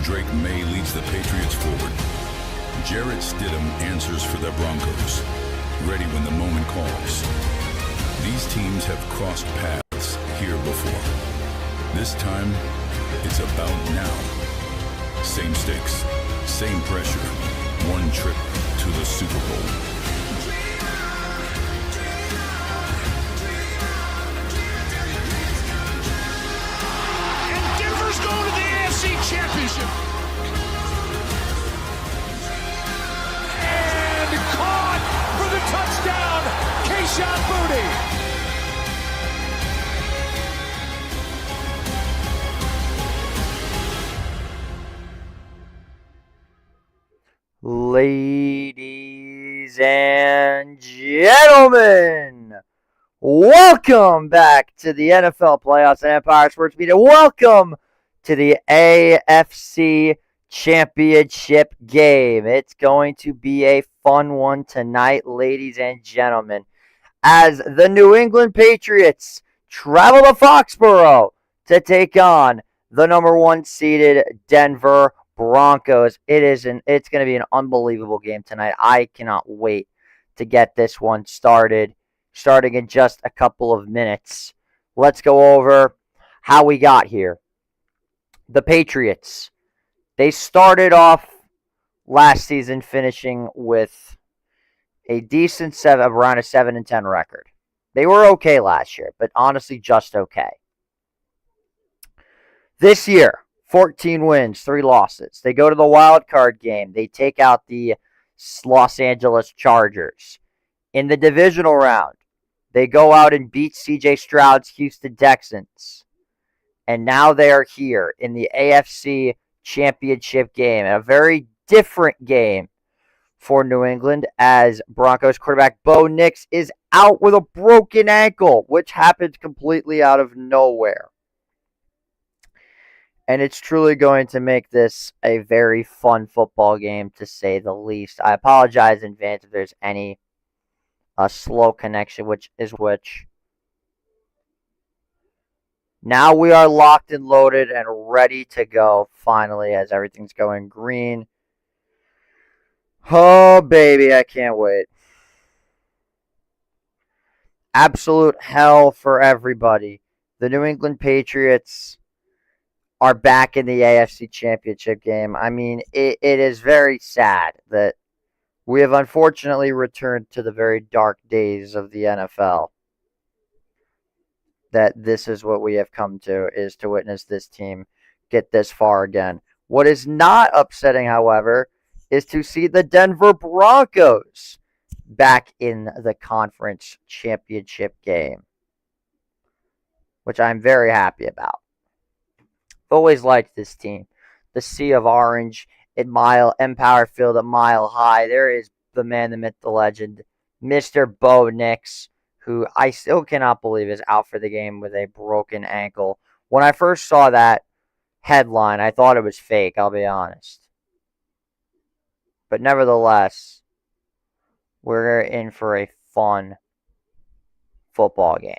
Drake May leads the Patriots forward. Jarrett Stidham answers for the Broncos, ready when the moment calls. These teams have crossed paths here before. This time, it's about now. Same stakes, same pressure, one trip to the Super Bowl. And Denver's going to the AFC Championship. And caught for the touchdown, Kayshon Boutte. Ladies and gentlemen, welcome back to the NFL Playoffs and Empire Sports Media. Welcome to the AFC Championship game. It's going to be a fun one tonight, ladies and gentlemen, as the New England Patriots travel to Foxborough to take on the number one seeded Denver Broncos. It's going to be an unbelievable game tonight. I cannot wait to get this one starting in just a couple of minutes. Let's go over how we got here. The Patriots, they started off last season finishing with a decent around a 7-10 record. They were okay last year, but honestly just okay. This year, 14 wins, 3 losses. They go to the wild card game. They take out the Los Angeles Chargers. In the divisional round, they go out and beat C.J. Stroud's Houston Texans. And now they are here in the AFC Championship game. A very different game for New England, as Broncos quarterback Bo Nix is out with a broken ankle, which happened completely out of nowhere. And it's truly going to make this a very fun football game, to say the least. I apologize in advance if there's any slow connection, which. Now we are locked and loaded and ready to go, finally, as everything's going green. Oh, baby, I can't wait. Absolute hell for everybody. The New England Patriots are back in the AFC Championship game. I mean, it is very sad that we have unfortunately returned to the very dark days of the NFL. That this is what we have come to, is to witness this team get this far again. What is not upsetting, however, is to see the Denver Broncos back in the conference championship game, which I'm very happy about. Always liked this team. The Sea of Orange at Empower Field at Mile High. There is the man, the myth, the legend, Mr. Bo Nix, who I still cannot believe is out for the game with a broken ankle. When I first saw that headline, I thought it was fake, I'll be honest. But nevertheless, we're in for a fun football game.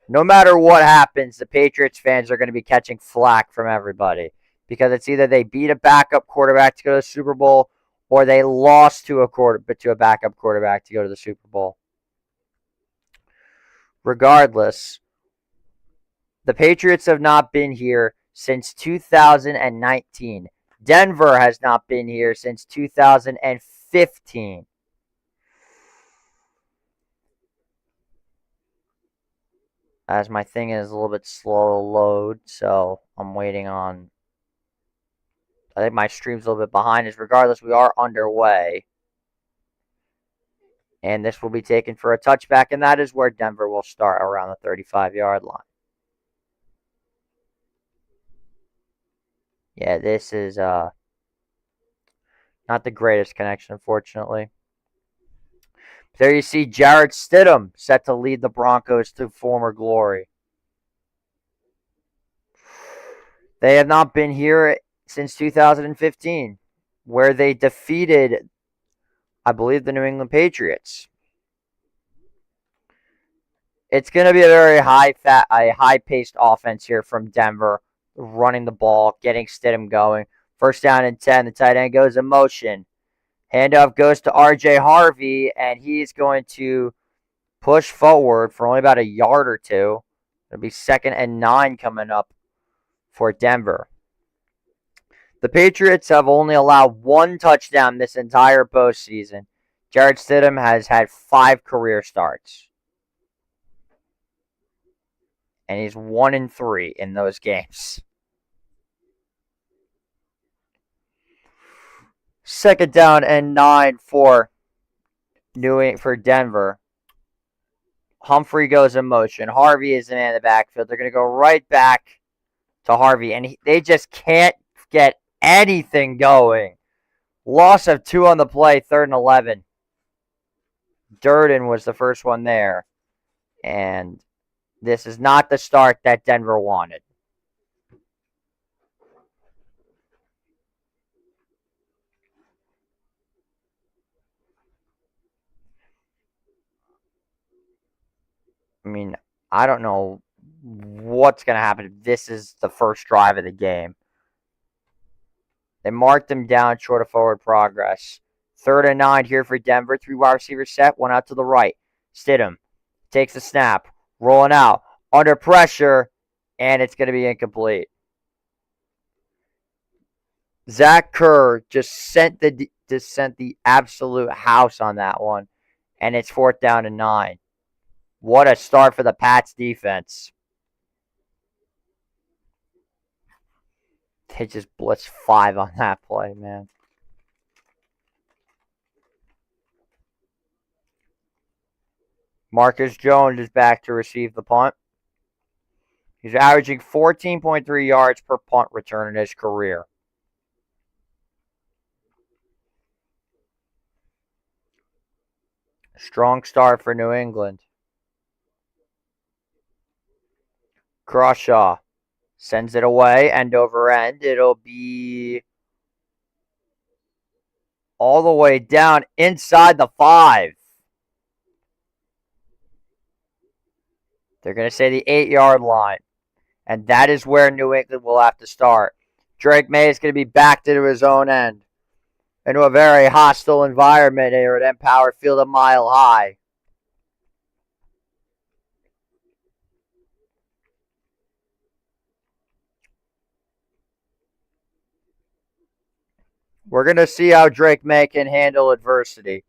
No matter what happens, the Patriots fans are going to be catching flack from everybody, because it's either they beat a backup quarterback to go to the Super Bowl, or they lost to a backup quarterback to go to the Super Bowl. Regardless, the Patriots have not been here since 2019. Denver has not been here since 2015. As my thing is a little bit slow to load, so I'm waiting on. I think my stream's a little bit behind us. Regardless, we are underway. And this will be taken for a touchback, and that is where Denver will start, around the 35-yard line. Yeah, this is not the greatest connection, unfortunately. There you see Jarrett Stidham set to lead the Broncos to former glory. They have not been here since 2015, where they defeated, I believe, the New England Patriots. It's going to be a very high-paced offense here from Denver. running the ball, getting Stidham going. First down and 10. The tight end goes in motion. Handoff goes to R.J. Harvey, and he's going to push forward for only about a yard or two. It'll be 2nd and 9 coming up for Denver. The Patriots have only allowed 1 touchdown this entire postseason. Jarrett Stidham has had 5 career starts. And he's 1-3 in those games. 2nd down and 9 for Denver. Humphrey goes in motion. Harvey is the man in the backfield. They're going to go right back to Harvey, and they just can't get anything going. Loss of 2 on the play, 3rd and 11. Durden was the first one there, and this is not the start that Denver wanted. I mean, I don't know what's going to happen if this is the first drive of the game. They marked him down short of forward progress. 3rd and 9 here for Denver. 3 wide receivers set, 1 out to the right. Stidham takes the snap, rolling out, under pressure, and it's going to be incomplete. Zach Kerr just sent the absolute house on that one, and it's 4th down and 9. What a start for the Pats defense. They just blitzed 5 on that play, man. Marcus Jones is back to receive the punt. He's averaging 14.3 yards per punt return in his career. Strong start for New England. Crawshaw sends it away, end over end. It'll be all the way down inside the 5. They're going to say the 8-yard line. And that is where New England will have to start. Drake May is going to be backed into his own end. Into a very hostile environment here at Empower Field a mile high. We're going to see how Drake May can handle adversity.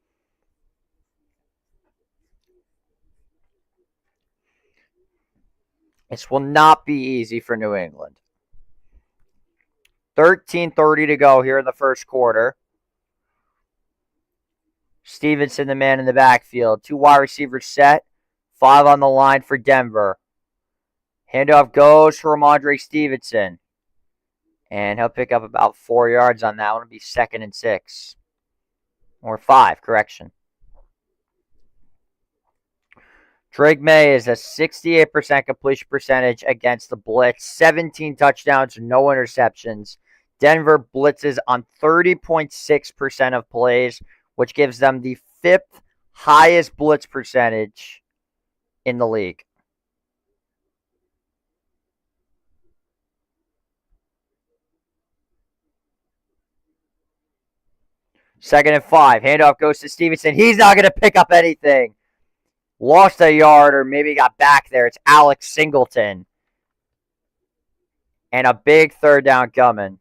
This will not be easy for New England. 13:30 to go here in the first quarter. Stevenson, the man in the backfield. 2 wide receivers set. 5 on the line for Denver. Handoff goes for Ramondre Stevenson. And he'll pick up about 4 yards on that one. It'll be 2nd and 6. Or 5, correction. Drake May is a 68% completion percentage against the blitz. 17 touchdowns, no interceptions. Denver blitzes on 30.6% of plays, which gives them the 5th highest blitz percentage in the league. Second and 5. Handoff goes to Stevenson. He's not going to pick up anything. Lost a yard or maybe got back there. It's Alex Singleton. And a big 3rd down coming.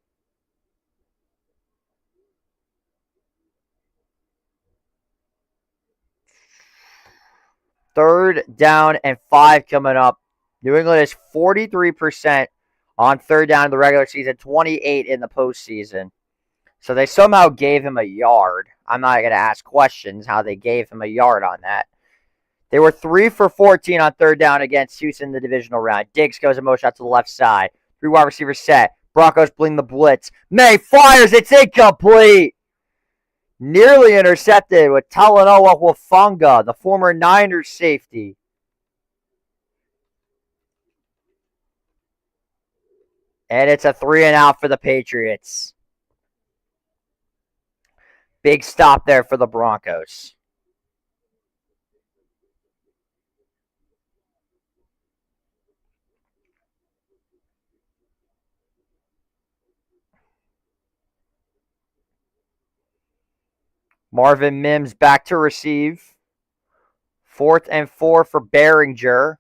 Third down and 5 coming up. New England is 43% on 3rd down in the regular season, 28 in the postseason. So they somehow gave him a yard. I'm not going to ask questions how they gave him a yard on that. They were 3 for 14 on 3rd down against Houston in the divisional round. Diggs goes in motion out to the left side. 3 wide receivers set. Broncos bling the blitz. May fires. It's incomplete. Nearly intercepted with Talanoa Wafunga, the former Niners safety. And it's a 3 and out for the Patriots. Big stop there for the Broncos. Marvin Mims back to receive. 4th and 4 for Behringer.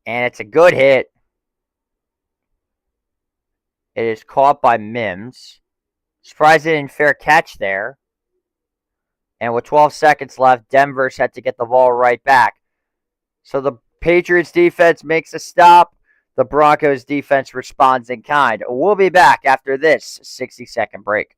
And it's a good hit. It is caught by Mims. Surprised they didn't fair catch there. And with 12 seconds left, Denver's had to get the ball right back. So the Patriots defense makes a stop. The Broncos defense responds in kind. We'll be back after this 60-second break.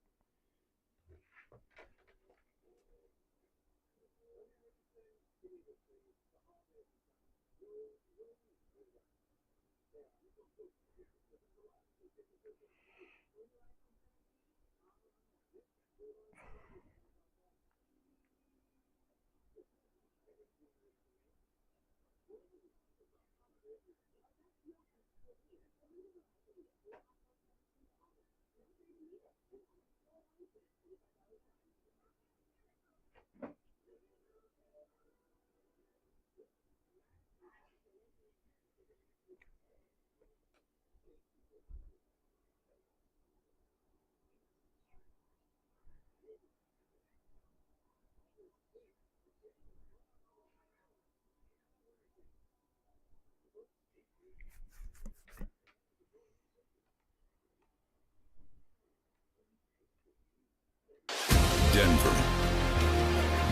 Denver,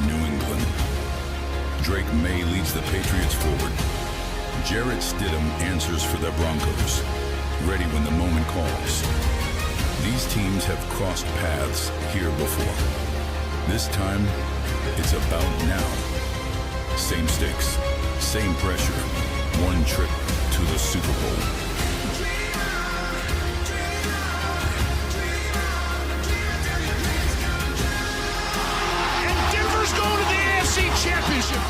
New England. Drake May leads the Patriots forward. Jarrett Stidham answers for the Broncos, ready when the moment calls. These teams have crossed paths here before. This time, it's about now. Same stakes, same pressure, one trip to the Super Bowl. Going to the AFC Championship.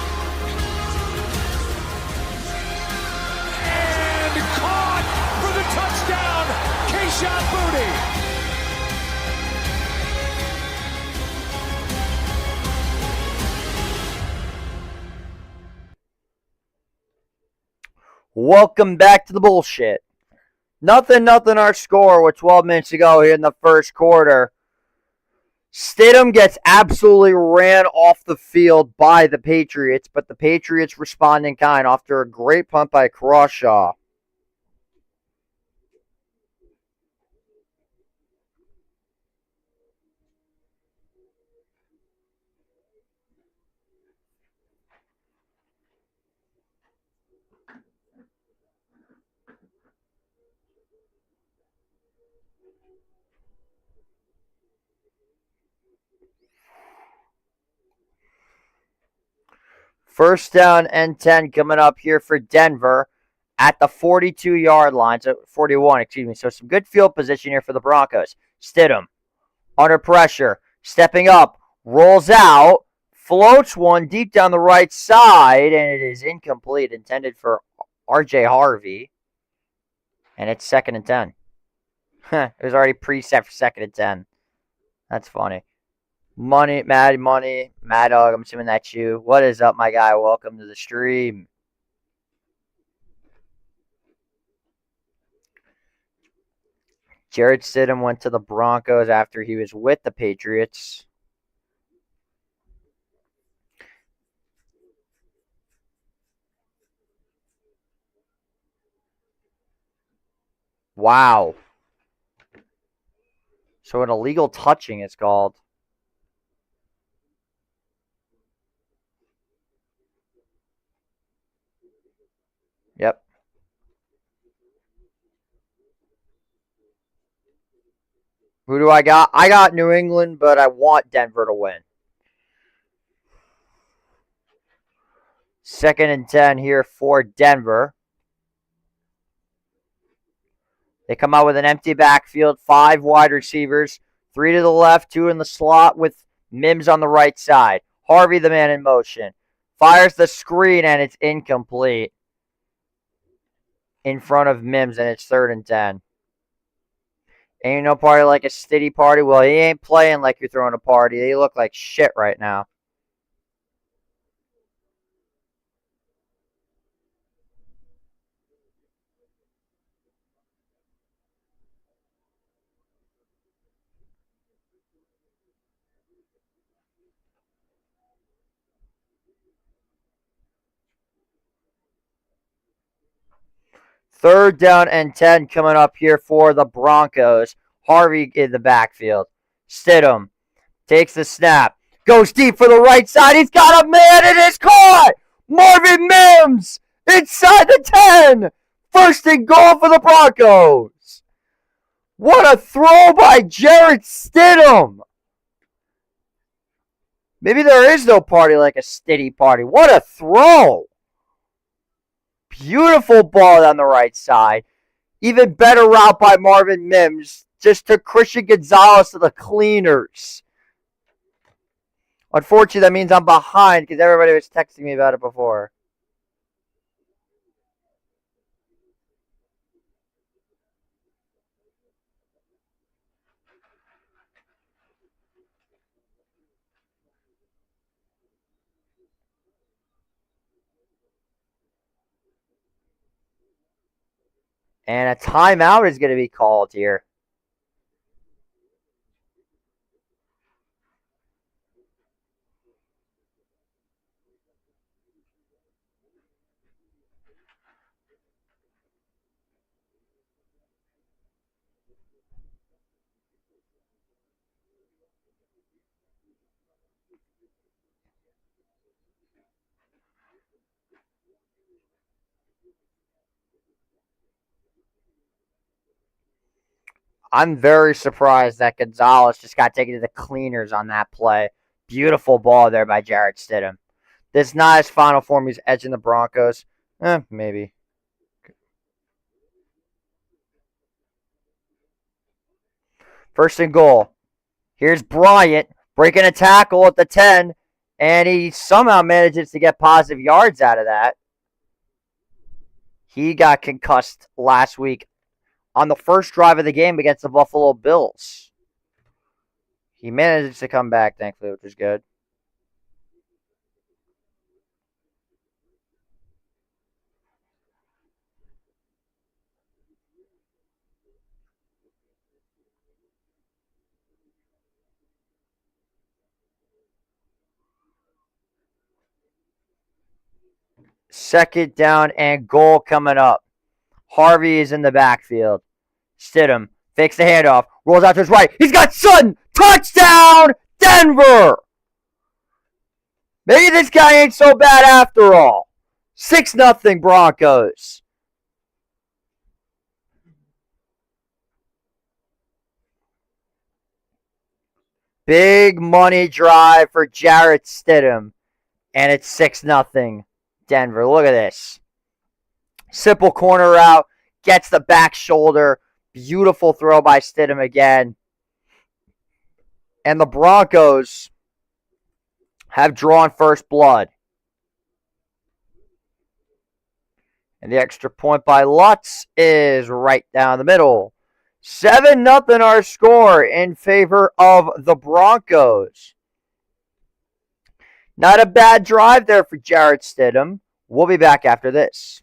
And caught for the touchdown, Kayshon Boutte. Welcome back to the bullshit. Nothing our score with 12 minutes to go here in the first quarter. Stidham gets absolutely ran off the field by the Patriots, but the Patriots respond in kind after a great punt by Crawshaw. First down and 10 coming up here for Denver at the 42-yard line. So 41, excuse me. So some good field position here for the Broncos. Stidham under pressure, stepping up, rolls out, floats one deep down the right side, and it is incomplete, intended for R.J. Harvey. And it's 2nd and 10. It was already preset for 2nd and 10. That's funny. Mad Dog, I'm assuming that's you. What is up, my guy? Welcome to the stream. Jarrett Stidham went to the Broncos after he was with the Patriots. Wow. So an illegal touching, it's called. Yep. Who do I got? I got New England, but I want Denver to win. 2nd and 10 here for Denver. They come out with an empty backfield, 5 wide receivers, 3 to the left, 2 in the slot with Mims on the right side. Harvey, the man in motion, fires the screen, and it's incomplete in front of Mims, and it's 3rd and 10. Ain't no party like a Stiddy party. Well, he ain't playing like you're throwing a party. They look like shit right now. 3rd down and 10 coming up here for the Broncos. Harvey in the backfield. Stidham takes the snap. Goes deep for the right side. He's got a man in his caught. Marvin Mims inside the 10. 1st and goal for the Broncos. What a throw by Jarrett Stidham. Maybe there is no party like a Stiddy party. What a throw. Beautiful ball on the right side. Even better route by Marvin Mims. Just took Christian Gonzalez to the cleaners. Unfortunately, that means I'm behind because everybody was texting me about it before. And a timeout is going to be called here. I'm very surprised that Gonzalez just got taken to the cleaners on that play. Beautiful ball there by Jarrett Stidham. This is not his final form. He's edging the Broncos. Maybe. 1st and goal. Here's Bryant breaking a tackle at the 10, and he somehow manages to get positive yards out of that. He got concussed last week on the first drive of the game against the Buffalo Bills. He managed to come back, thankfully, which is good. Second down and goal coming up. Harvey is in the backfield. Stidham fakes the handoff, rolls out to his right. He's got Sutton. Touchdown, Denver. Maybe this guy ain't so bad after all. 6-0 Broncos. Big money drive for Jarrett Stidham. And it's 6-0 Denver. Look at this. Simple corner route. Gets the back shoulder. Beautiful throw by Stidham again. And the Broncos have drawn first blood. And the extra point by Lutz is right down the middle. 7-0 our score in favor of the Broncos. Not a bad drive there for Jarrett Stidham. We'll be back after this.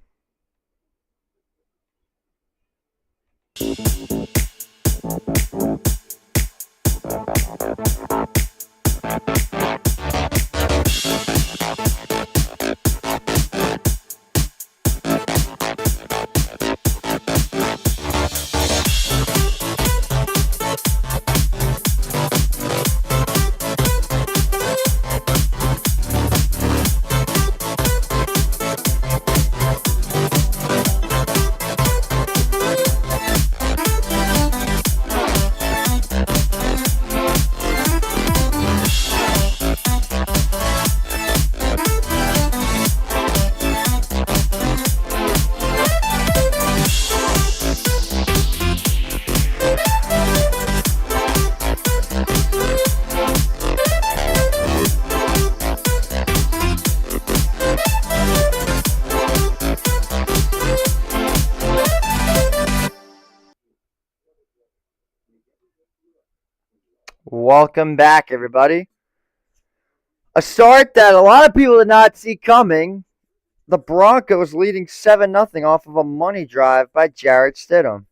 Welcome back, everybody. A start that a lot of people did not see coming. The Broncos leading 7-0 off of a money drive by Jarrett Stidham.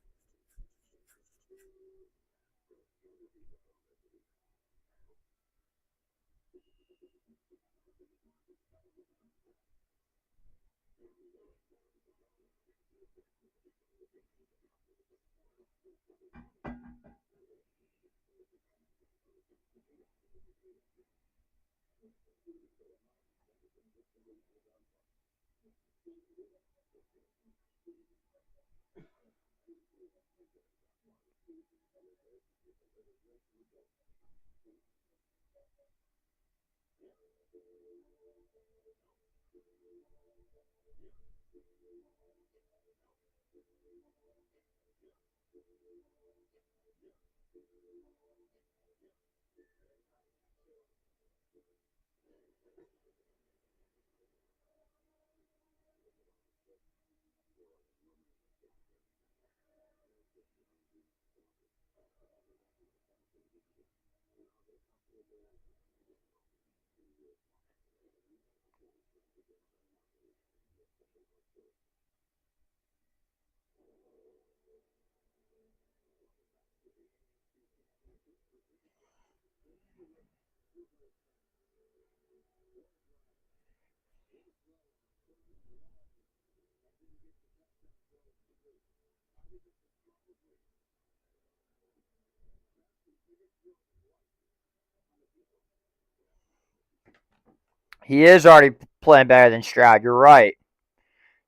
He is already playing better than Stroud. You're right.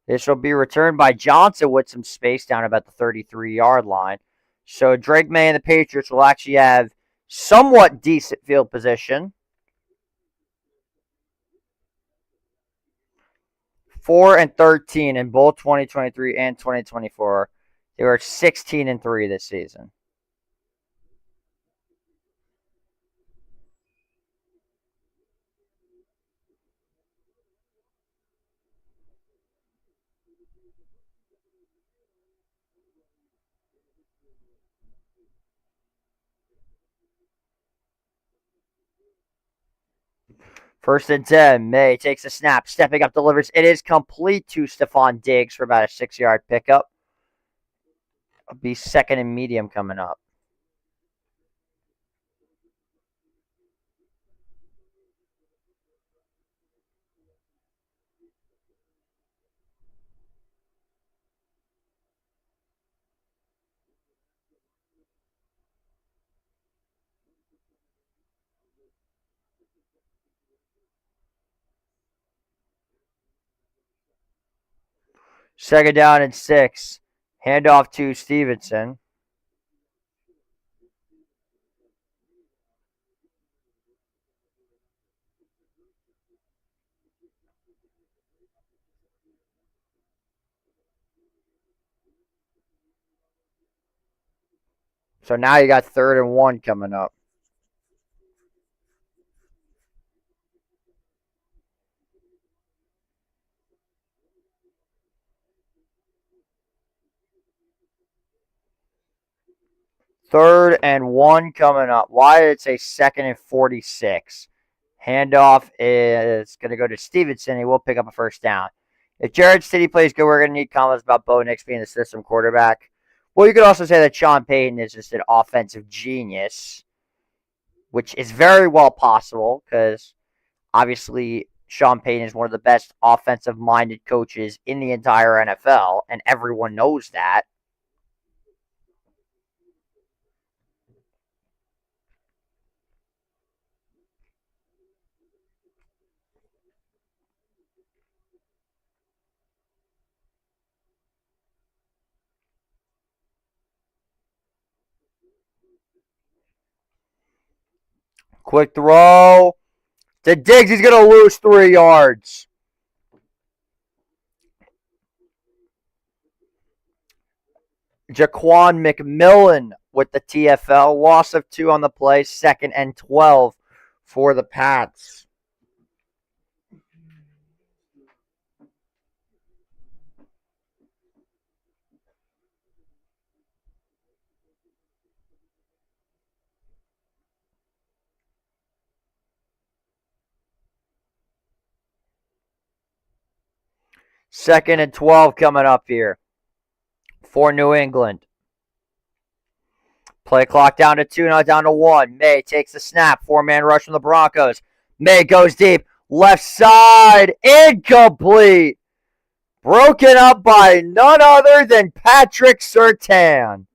This will be returned by Johnson with some space down about the 33-yard line. So Drake May and the Patriots will actually have somewhat decent field position. 4-13 in both 2023 and 2024. They were 16-3 this season. First and 10. May takes a snap, stepping up, delivers. It is complete to Stephon Diggs for about a 6-yard pickup. It'll be second and medium coming up. Second down and 6. Handoff to Stevenson. So now you got 3rd and 1 coming up. Third and 1 coming up. Why did it say 2nd and 46? Handoff is going to go to Stevenson. He will pick up a first down. If Jared City plays good, we're going to need comments about Bo Nix being the system quarterback. Well, you could also say that Sean Payton is just an offensive genius, which is very well possible because obviously Sean Payton is one of the best offensive-minded coaches in the entire NFL, and everyone knows that. Quick throw to Diggs. He's going to lose 3 yards. Jaquan McMillan with the TFL. Loss of 2 on the play. 2nd and 12 for the Pats. Second and 12 coming up here for New England. Play clock down to 2, now down to 1. May takes the snap. 4-man rush from the Broncos. May goes deep. Left side. Incomplete. Broken up by none other than Patrick Surtain.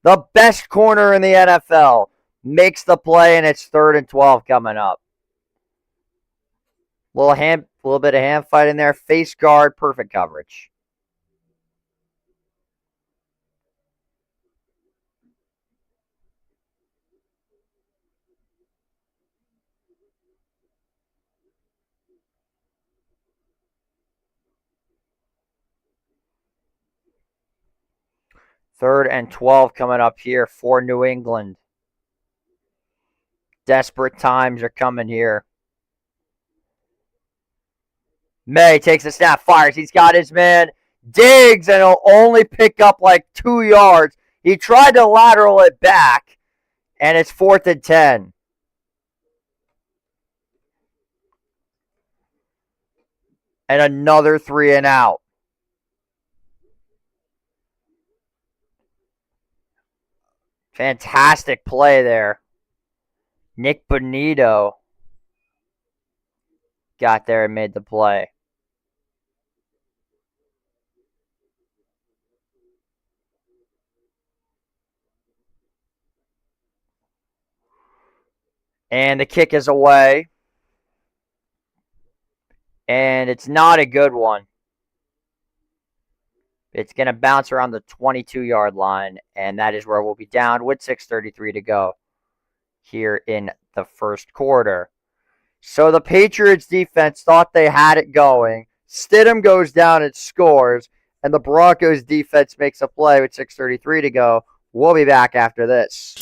The best corner in the NFL. Makes the play, and it's 3rd and 12 coming up. Little bit of hand fighting there. Face guard, perfect coverage. Third and 12 coming up here for New England. Desperate times are coming here. May takes a snap, fires. He's got his man. Digs, and he'll only pick up like 2 yards. He tried to lateral it back, and it's 4th and 10. And another 3 and out. Fantastic play there. Nick Bonito got there and made the play. And the kick is away. And it's not a good one. It's going to bounce around the 22-yard line, and that is where we'll be down with 6:33 to go here in the first quarter. So the Patriots defense thought they had it going. Stidham goes down and scores, and the Broncos defense makes a play with 6:33 to go. We'll be back after this.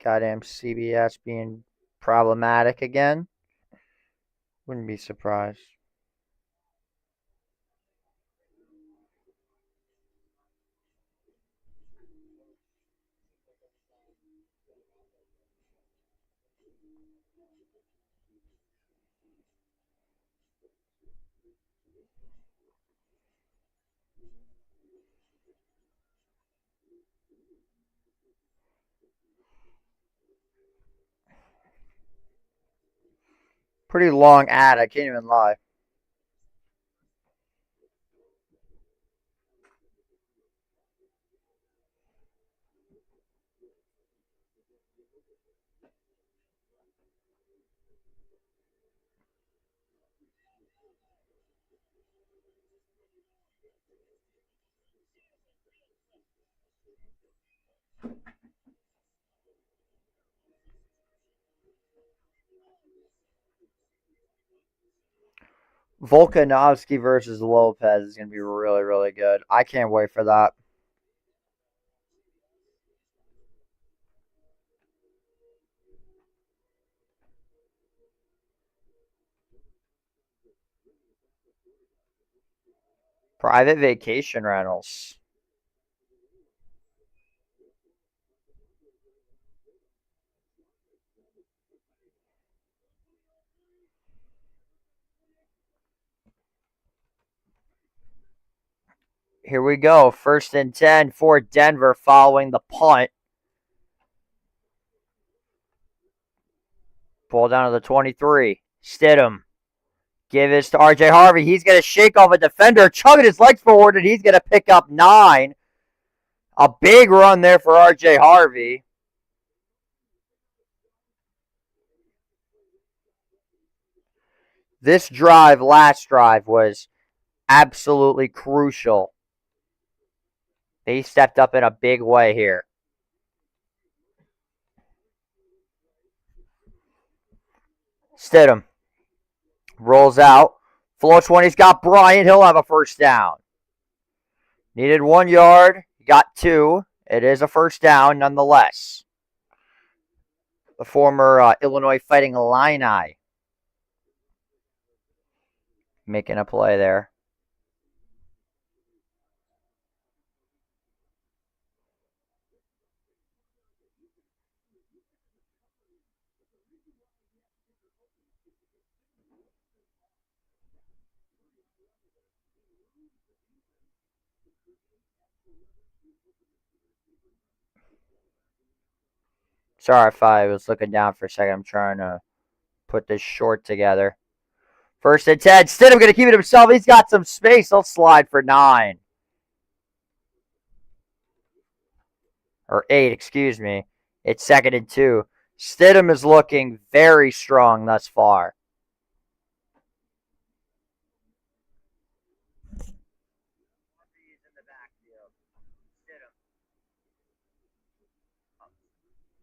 Goddamn CBS being problematic again. Wouldn't be surprised. Pretty long ad, I can't even lie. Volkanovski versus Lopez is going to be really, really good. I can't wait for that. Private vacation rentals. Here we go. 1st and 10 for Denver following the punt. Ball down to the 23. Stidham. Give this to RJ Harvey. He's going to shake off a defender, chugging his legs forward, and he's going to pick up 9. A big run there for RJ Harvey. This drive, last drive, was absolutely crucial. They stepped up in a big way here. Stidham rolls out. Floor 20's got Bryant. He'll have a first down. Needed 1 yard. Got 2. It is a first down nonetheless. The former Illinois Fighting Illini making a play there. Sorry if I was looking down for a second. I'm trying to put this short together. First and 10. Stidham going to keep it himself. He's got some space. He'll slide for 9. Or 8, excuse me. It's 2nd and 2. Stidham is looking very strong thus far.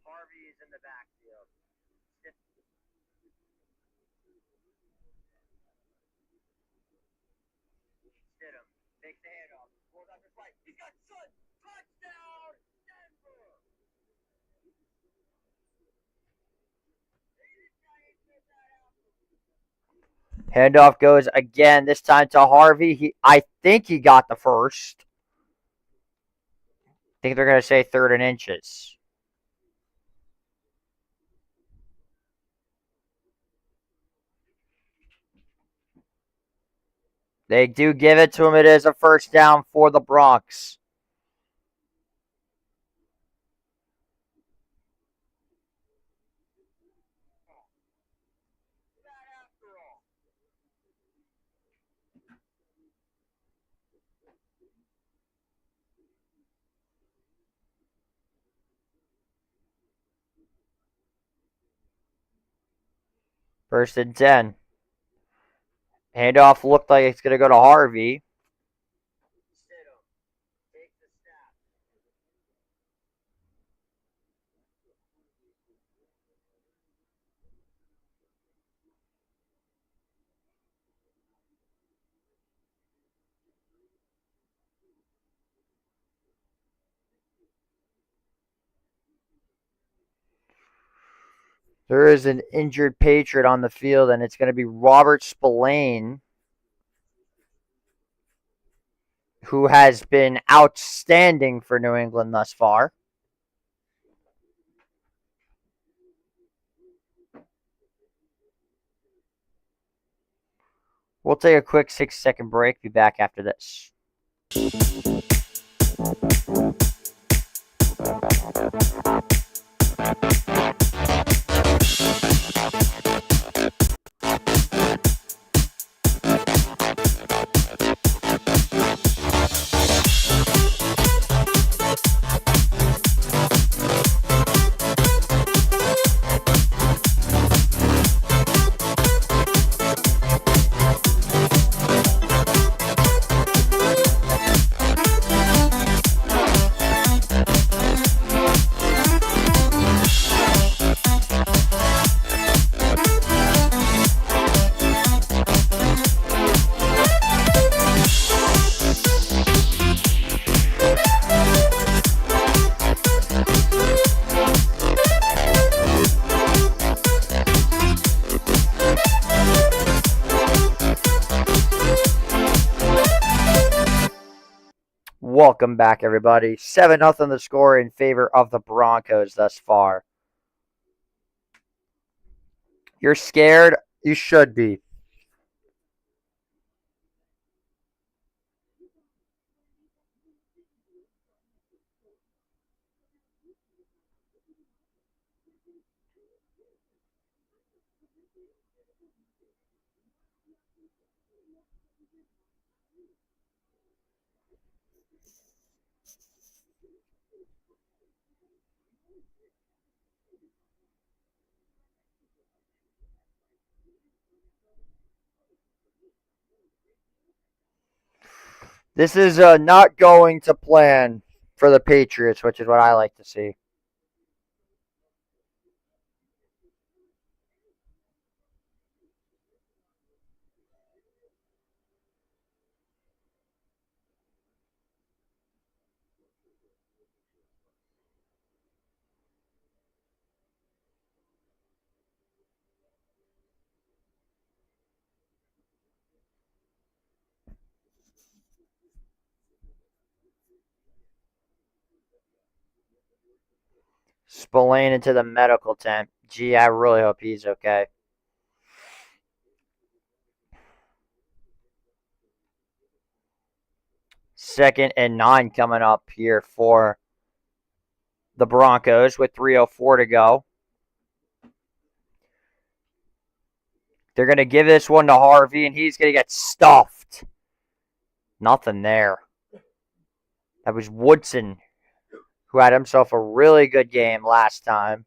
Harvey is in the backfield. Stidham takes the handoff. Rolls out his right. He's got Sun. Touchdown, Denver. Handoff goes again, this time to Harvey. I think he got the first. I think they're going to say 3rd and inches. They do give it to him. It is a first down for the Bronx. First and 10. Handoff looked like it's going to go to Harvey. There is an injured Patriot on the field, and it's going to be Robert Spillane, who has been outstanding for New England thus far. We'll take a quick 6-second break. Be back after this. Welcome back, everybody. 7-0 the score in favor of the Broncos thus far. You're scared? You should be. This is not going to plan for the Patriots, which is what I like to see. Spillane into the medical tent. Gee, I really hope he's okay. Second and 9 coming up here for the Broncos with 3:04 to go. They're going to give this one to Harvey, and he's going to get stuffed. Nothing there. That was Woodson, who had himself a really good game last time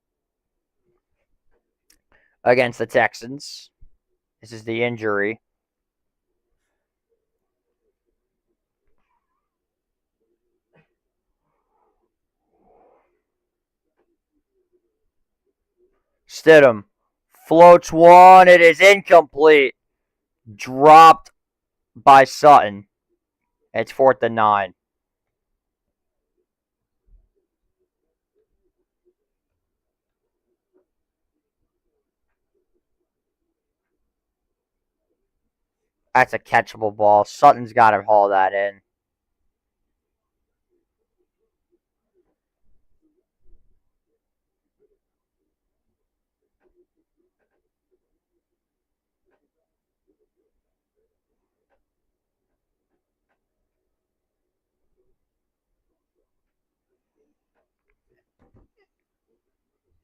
against the Texans. This is the injury. Stidham floats one. It is incomplete. Dropped by Sutton. It's 4th and 9. That's a catchable ball. Sutton's got to haul that in.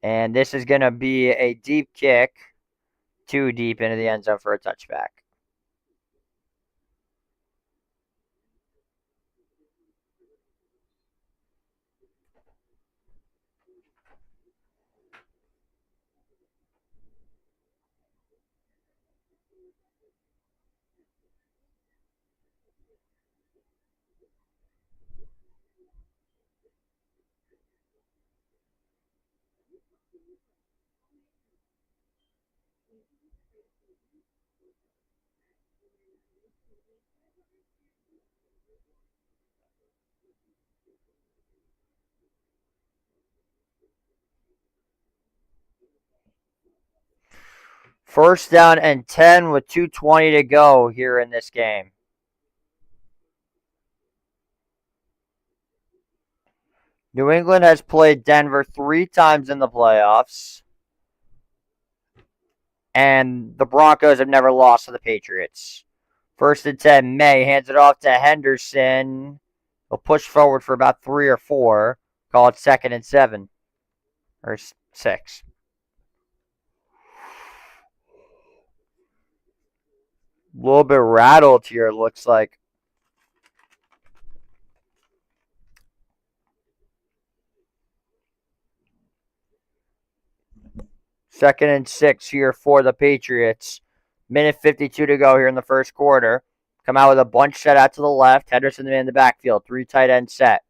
And this is going to be a deep kick. Too deep into the end zone for a touchback. First down and 10 with 2:20 to go here in this game. New England has played Denver 3 times in the playoffs. And the Broncos have never lost to the Patriots. First and 10, May hands it off to Henderson. He'll push forward for about 3 or 4. Call it 2nd and 7. Or 6. A little bit rattled here, it looks like. Second and 6 here for the Patriots. Minute 52 to go here in the first quarter. Come out with a bunch set out to the left. Henderson in the backfield. 3 tight end set.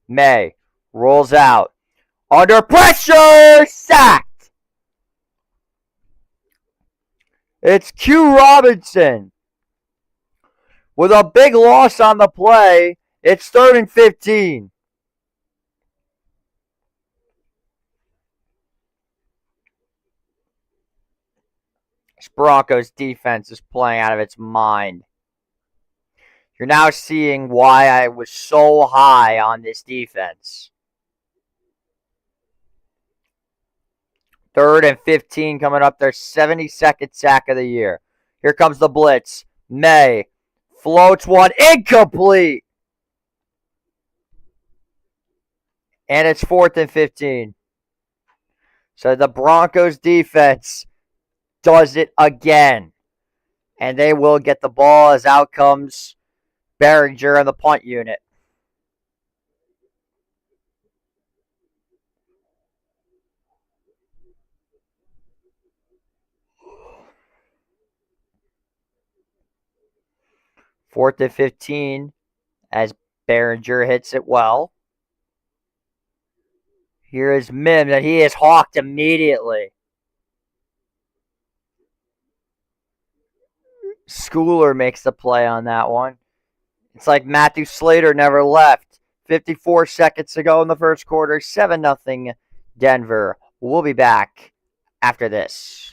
May rolls out. Under pressure! Sacked! It's Q Robinson. With a big loss on the play, it's 3rd and 15. This Broncos defense is playing out of its mind. You're now seeing why I was so high on this defense. 3rd and 15 coming up. Their 72nd sack of the year. Here comes the blitz. May floats one. Incomplete. And it's 4th and 15. So the Broncos defense does it again. And they will get the ball as out comes Behringer on the punt unit. Fourth and 15. as Behringer hits it well. Here is Mims, and he is hawked immediately. Schooler makes the play on that one. It's like Matthew Slater never left. 54 seconds to go in the first quarter. 7-0 Denver. We'll be back after this.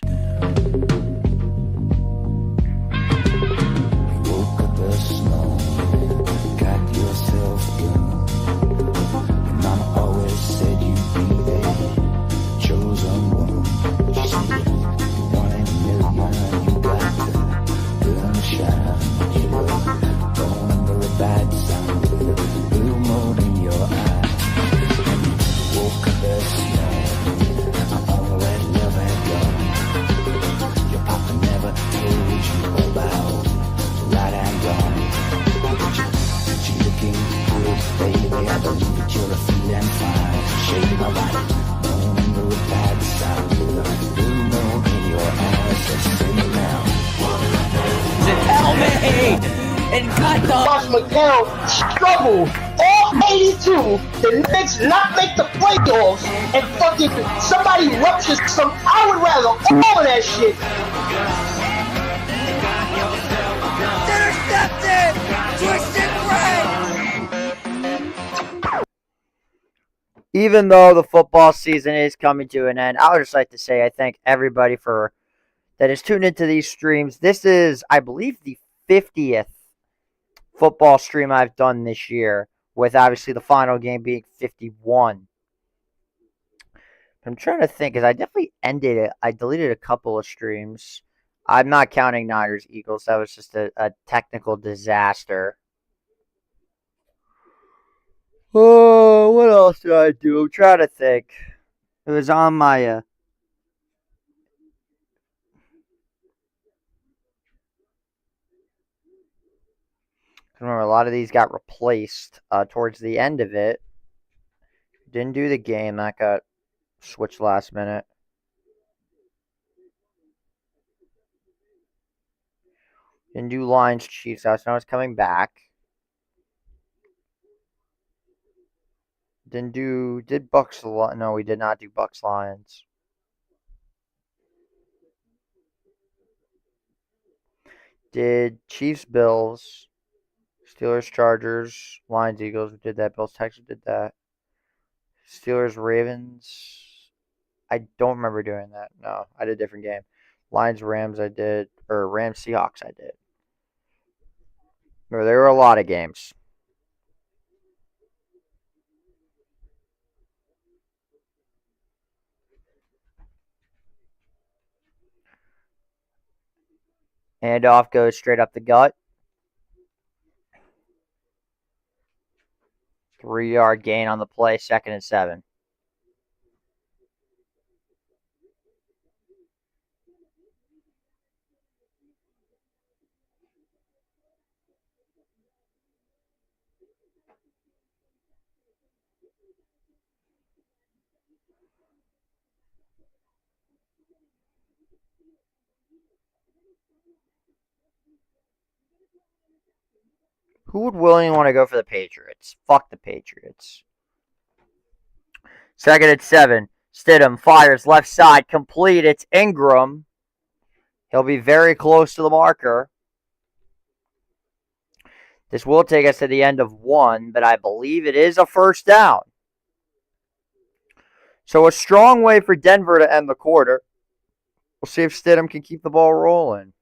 And cut the Josh McCown struggled all 82. The Knicks not make the playoffs and fucking somebody ruptures some. I would rather all of that shit. Intercepted! Twisted right! Even though the football season is coming to an end, I would just like to say I thank everybody that is tuned into these streams. This is, I believe, the 50th football stream I've done this year, with obviously the final game being 51. I'm trying to think, because I definitely ended it. I deleted a couple of streams. I'm not counting Niners Eagles. That was just a technical disaster. Oh, what else did I do? I'm trying to think. It was on my remember, a lot of these got replaced towards the end of it. Didn't do the game. That got switched last minute. Didn't do Lions Chiefs. I know it's coming back. Did Bucks. No, we did not do Bucks Lions. Did Chiefs Bills. Steelers, Chargers, Lions, Eagles. We did that. Bills, Texans did that. Steelers, Ravens. I don't remember doing that. No, I did a different game. Lions, Rams, I did. Or Rams, Seahawks, I did. There were a lot of games. Handoff goes straight up the gut. 3-yard gain on the play, 2nd and 7. Who would willingly want to go for the Patriots? Fuck the Patriots. 2nd and 7. Stidham fires left side, complete. It's Ingram. He'll be very close to the marker. This will take us to the end of 1, but I believe it is a first down. So a strong way for Denver to end the quarter. We'll see if Stidham can keep the ball rolling.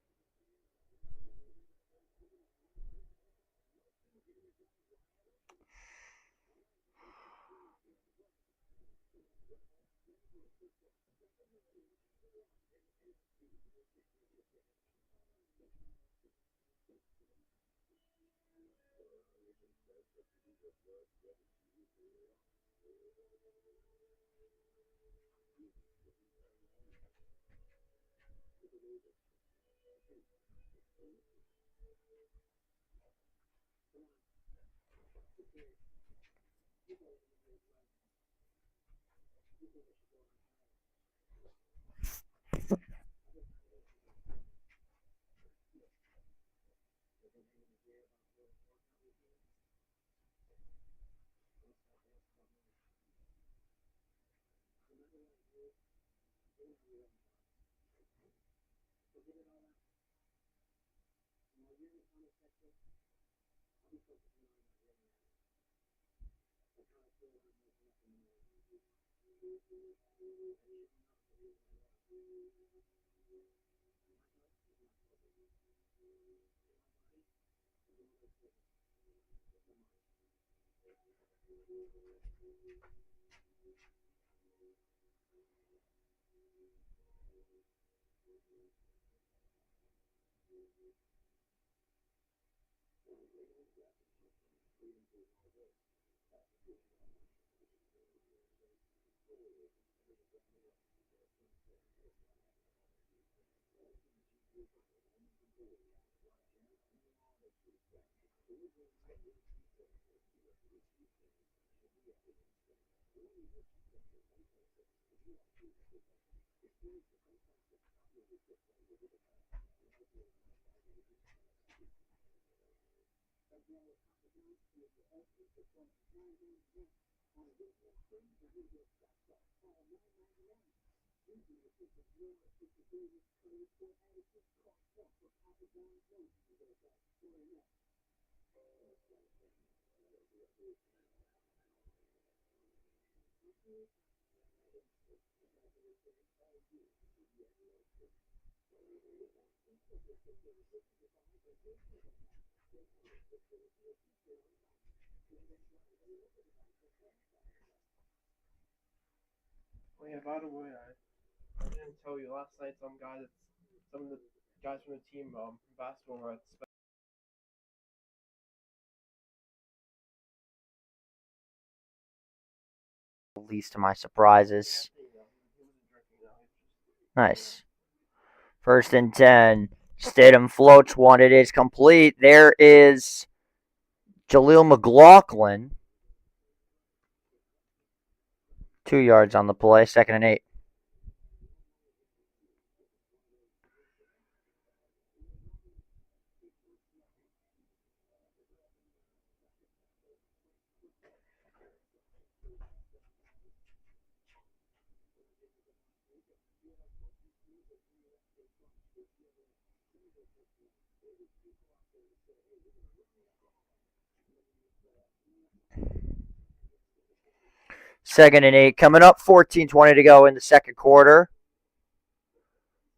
Oh yeah, by the way, I didn't tell you last night. Some of the guys from the team basketball were at Least of my surprises. Nice. 1st and 10. Stidham floats one. It is complete. There is Jaleel McLaughlin. 2 yards on the play. 2nd and 8. Second and 8 coming up. 14:20 to go in the second quarter.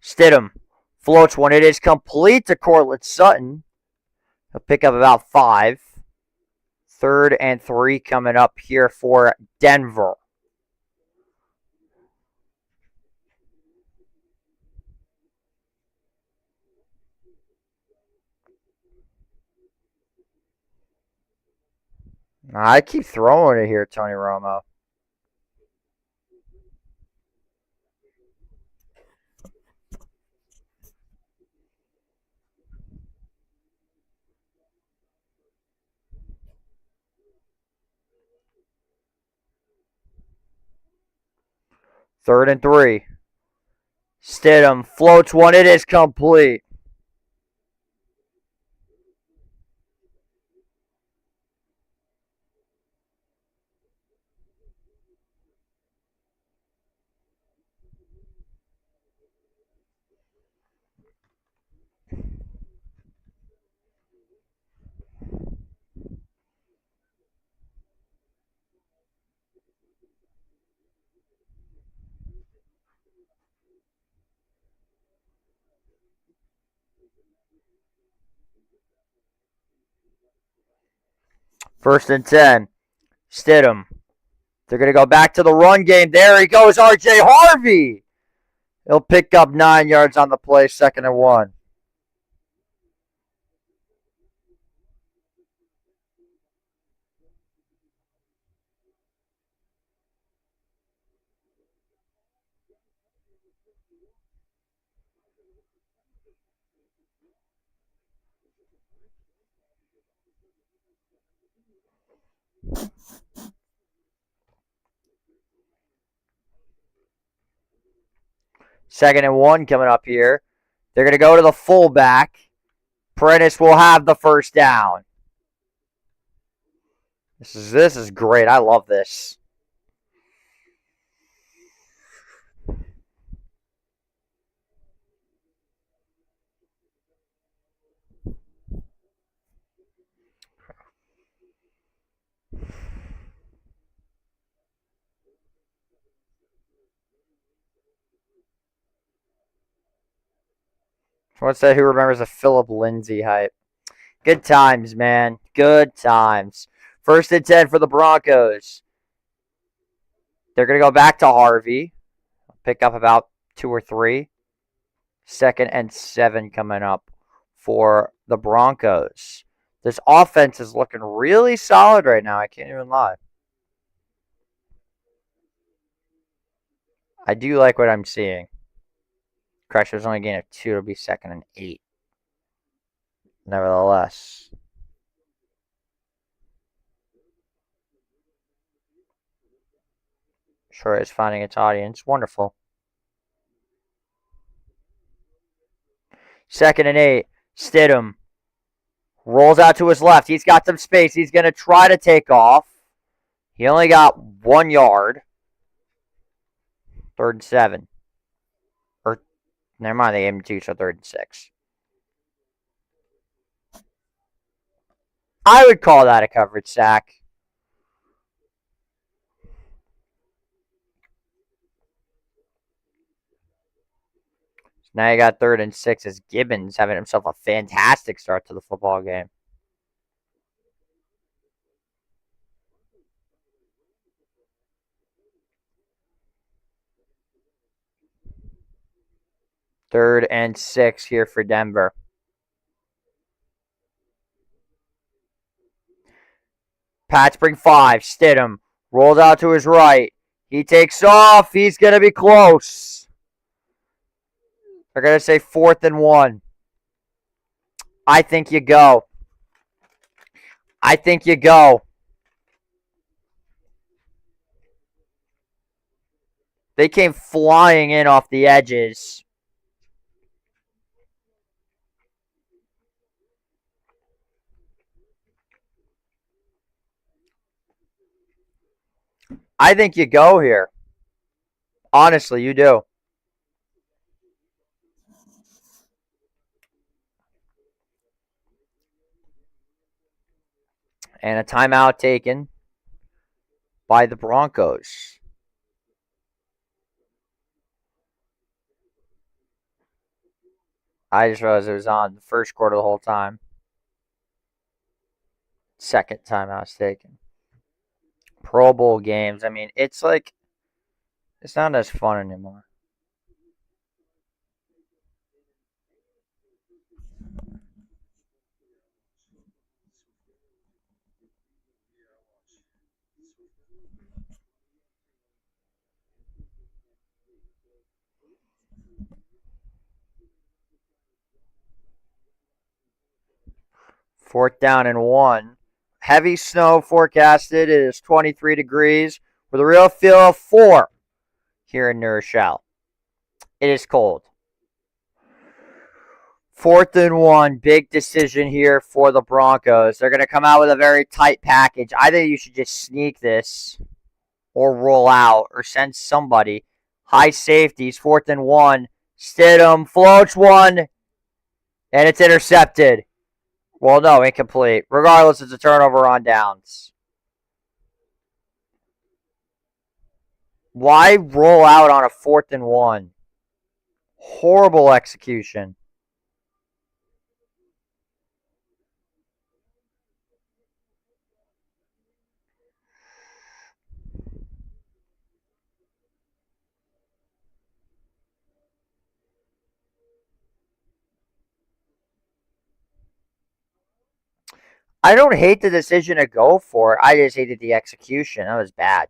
Stidham floats one. It is complete to Cortland Sutton. He'll pick up about 5. 3rd and 3 coming up here for Denver. I keep throwing it here, Tony Romo. Third and 3. Stidham floats one. It is complete. First and 10. Stidham. They're going to go back to the run game. There he goes, R.J. Harvey. He'll pick up 9 yards on the play, 2nd and 1. Second and 1 coming up here. They're going to go to the fullback. Prentice will have the first down. This is great. I love this. What's that? Who remembers the Philip Lindsay hype? Good times, man. Good times. 1st and 10 for the Broncos. They're going to go back to Harvey. Pick up about 2 or 3. 2nd and 7 coming up for the Broncos. This offense is looking really solid right now. I can't even lie. I do like what I'm seeing. Correct, there's only a gain of 2. It'll be 2nd and 8. Nevertheless. Sure is finding its audience. Wonderful. 2nd and 8. Stidham rolls out to his left. He's got some space. He's going to try to take off. He only got 1 yard. 3rd and 7. Or, never mind, they gave him 2, so 3rd and 6. I would call that a coverage sack. So now you got 3rd and 6 as Gibbons having himself a fantastic start to the football game. Third and 6 here for Denver. Pats bring 5. Stidham rolls out to his right. He takes off. He's going to be close. They're going to say 4th and 1. I think you go. I think you go. They came flying in off the edges. I think you go here. Honestly, you do. And a timeout taken by the Broncos. I just realized it was on the first quarter the whole time. 2nd timeout's taken. Pro Bowl games. I mean, it's like, it's not as fun anymore. Fourth down and 1. Heavy snow forecasted. It is 23 degrees with a real feel of 4 here in New Rochelle. It is cold. 4th and 1. Big decision here for the Broncos. They're going to come out with a very tight package. I think you should just sneak this or roll out or send somebody. High safeties. 4th and 1. Stidham floats one. And it's intercepted. Well, no, incomplete. Regardless, it's a turnover on downs. Why roll out on a 4th and 1? Horrible execution. I don't hate the decision to go for it. I just hated the execution. That was bad.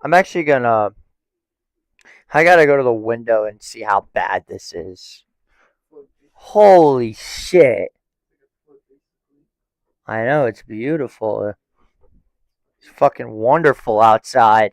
I'm actually gonna. I gotta go to the window and see how bad this is. Holy shit! I know, it's beautiful. It's fucking wonderful outside.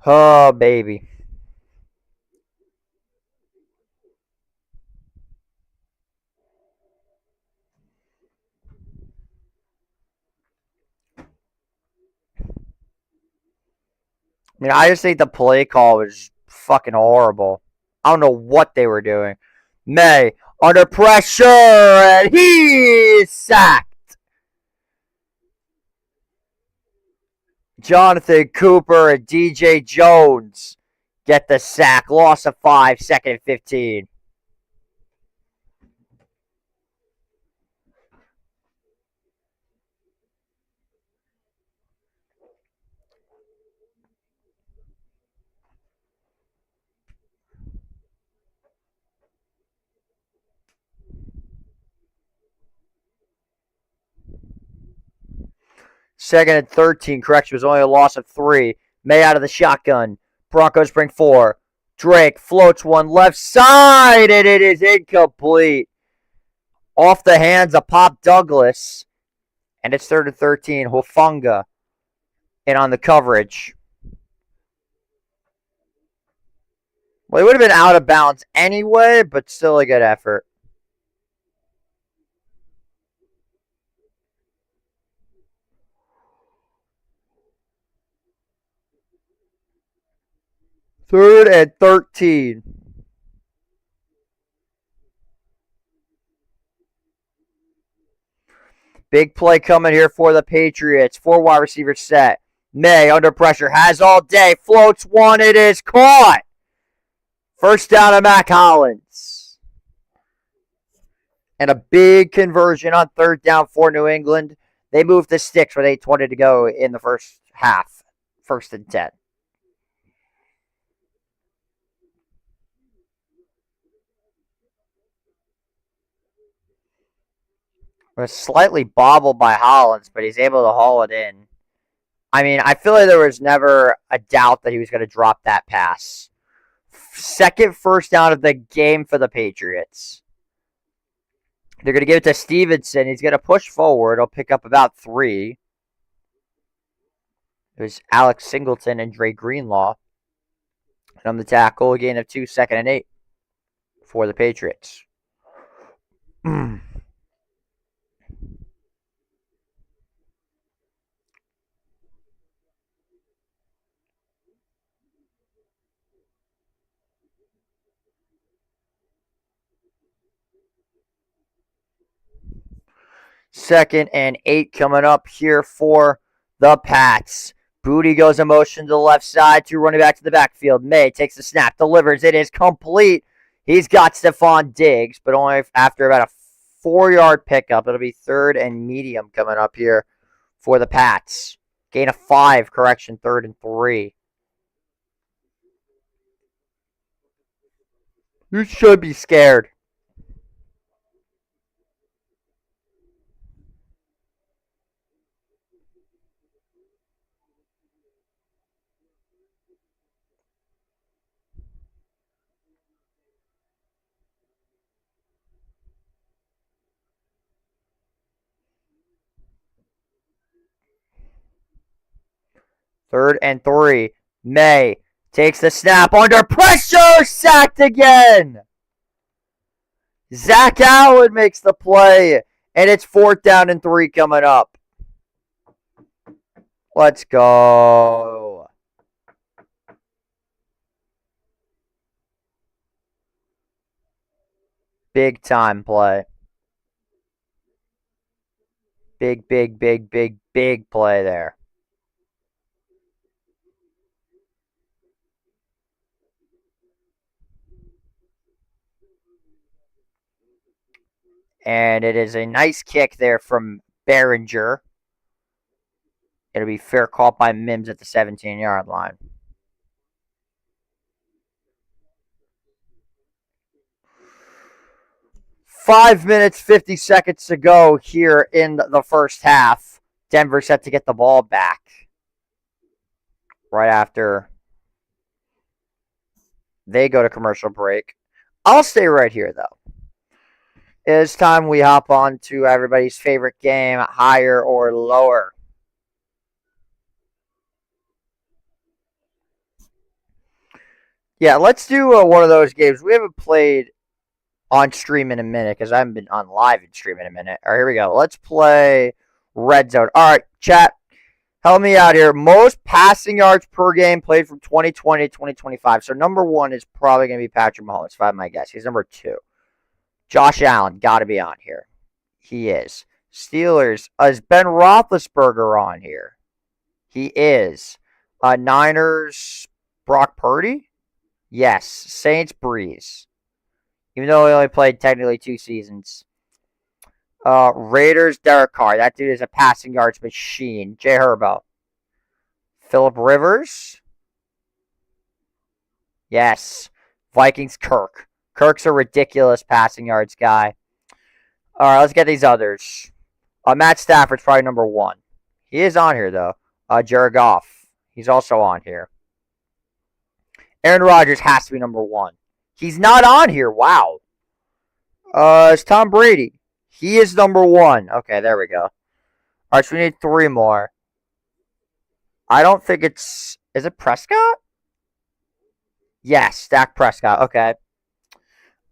Oh, baby. I mean, I just think the play call was fucking horrible. I don't know what they were doing. May under pressure, and he's sacked. Jonathan Cooper and DJ Jones get the sack. Loss of 5, 2nd and 15. Second and 13. Correction, was only a loss of 3. May out of the shotgun. Broncos bring 4. Drake floats one left side, and it is incomplete. Off the hands of Pop Douglas. And it's 3rd and 13. Hufanga in on the coverage. Well, he would have been out of bounds anyway, but still a good effort. Third and 13. Big play coming here for the Patriots. 4 wide receivers set. May under pressure. Has all day. Floats one. It is caught. First down to Mac Hollins. And a big conversion on 3rd down for New England. They moved the sticks with 8:20 to go in the first half. 1st and 10. Was slightly bobbled by Hollins, but he's able to haul it in. I mean, I feel like there was never a doubt that he was going to drop that pass. Second first down of the game for the Patriots. They're going to give it to Stevenson. He's going to push forward. He'll pick up about 3. There's Alex Singleton and Dre Greenlaw. And on the tackle, a gain of 2, 2nd and 8 for the Patriots. 2nd and 8 coming up here for the Pats. Booty goes in motion to the left side, 2 running back to the backfield. May takes the snap, delivers. It is complete. He's got Stephon Diggs, but only after about a 4-yard pickup. It'll be 3rd and medium coming up here for the Pats. Gain of 5, correction, 3rd and 3. You should be scared. Third and 3. May takes the snap under pressure. Sacked again. Zach Allen makes the play. And it's 4th down and 3 coming up. Let's go. Big time play. Big play there. And it is a nice kick there from Behringer. It'll be fair call by Mims at the 17-yard line. Five minutes, 50 seconds to go here in the first half. Denver set to get the ball back right after they go to commercial break. I'll stay right here, though. It's time we hop on to everybody's favorite game, higher or lower. Yeah, let's do one of those games. We haven't played on stream in a minute because I haven't been on live in stream in a minute. All right, here we go. Let's play Red Zone. All right, chat. Help me out here. Most passing yards per game played from 2020 to 2025. So number one is probably going to be Patrick Mahomes, if I have my guess. He's number two. Josh Allen, got to be on here. He is. Steelers, is Ben Roethlisberger on here? He is. Niners, Brock Purdy? Yes. Saints, Breeze. Even though he only played technically 2 seasons. Raiders, Derek Carr. That dude is a passing yards machine. Jay Herbo. Phillip Rivers. Yes. Vikings, Kirk. Kirk's a ridiculous passing yards guy. All right, let's get these others. Matt Stafford's probably number one. He is on here, though. Jared Goff. He's also on here. Aaron Rodgers has to be number one. He's not on here. Wow. It's Tom Brady. He is number one. Okay, there we go. All right, so we need 3 more. I don't think it's... Is it Prescott? Yes, Dak Prescott. Okay.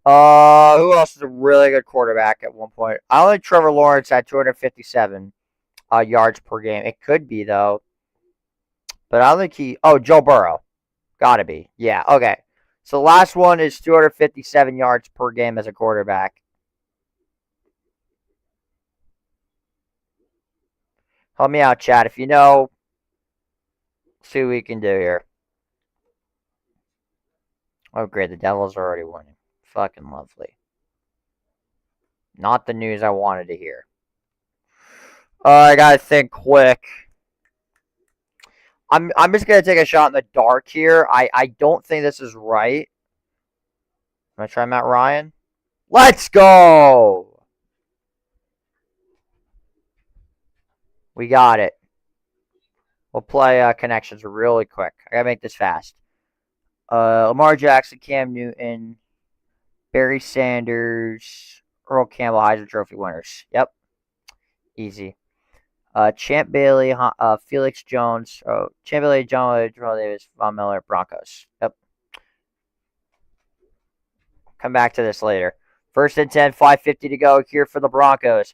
Who else is a really good quarterback at one point? I don't think Trevor Lawrence had 257 yards per game. It could be, though. But I don't think he... Oh, Joe Burrow. Gotta be. Yeah, okay. So the last one is 257 yards per game as a quarterback. Help me out, chat. If you know, see what we can do here. Oh, great. The Devils are already winning. Fucking lovely. Not the news I wanted to hear. I gotta think quick. I'm just gonna take a shot in the dark here. I don't think this is right. I'm gonna try Matt Ryan. Let's go! We got it. We'll play connections really quick. I gotta make this fast. Lamar Jackson, Cam Newton, Barry Sanders, Earl Campbell, Heisman Trophy winners. Yep. Easy. Champ Bailey, Felix Jones, Champ Bailey, John Davis, Von Miller, Broncos. Yep. Come back to this later. 1st and 10, 5:50 to go here for the Broncos.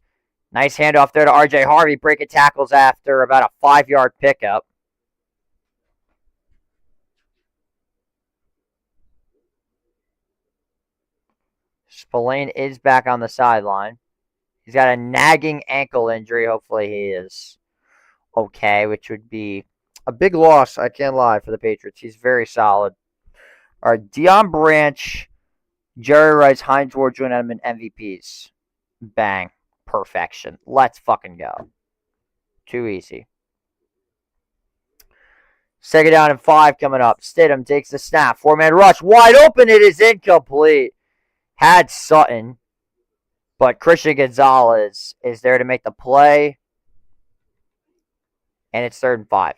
Nice handoff there to R.J. Harvey, breaking tackles after about a 5-yard pickup. Spillane is back on the sideline. He's got a nagging ankle injury. Hopefully he is okay, which would be a big loss, I can't lie, for the Patriots. He's very solid. All right, Deion Branch, Jerry Rice, Hines Ward, Julian Edelman, MVPs. Bang. Perfection. Let's fucking go. Too easy. 2nd down and 5 coming up. Stidham takes the snap. 4-man rush. Wide open. It is incomplete. Had Sutton. But Christian Gonzalez is there to make the play. And it's 3rd and 5.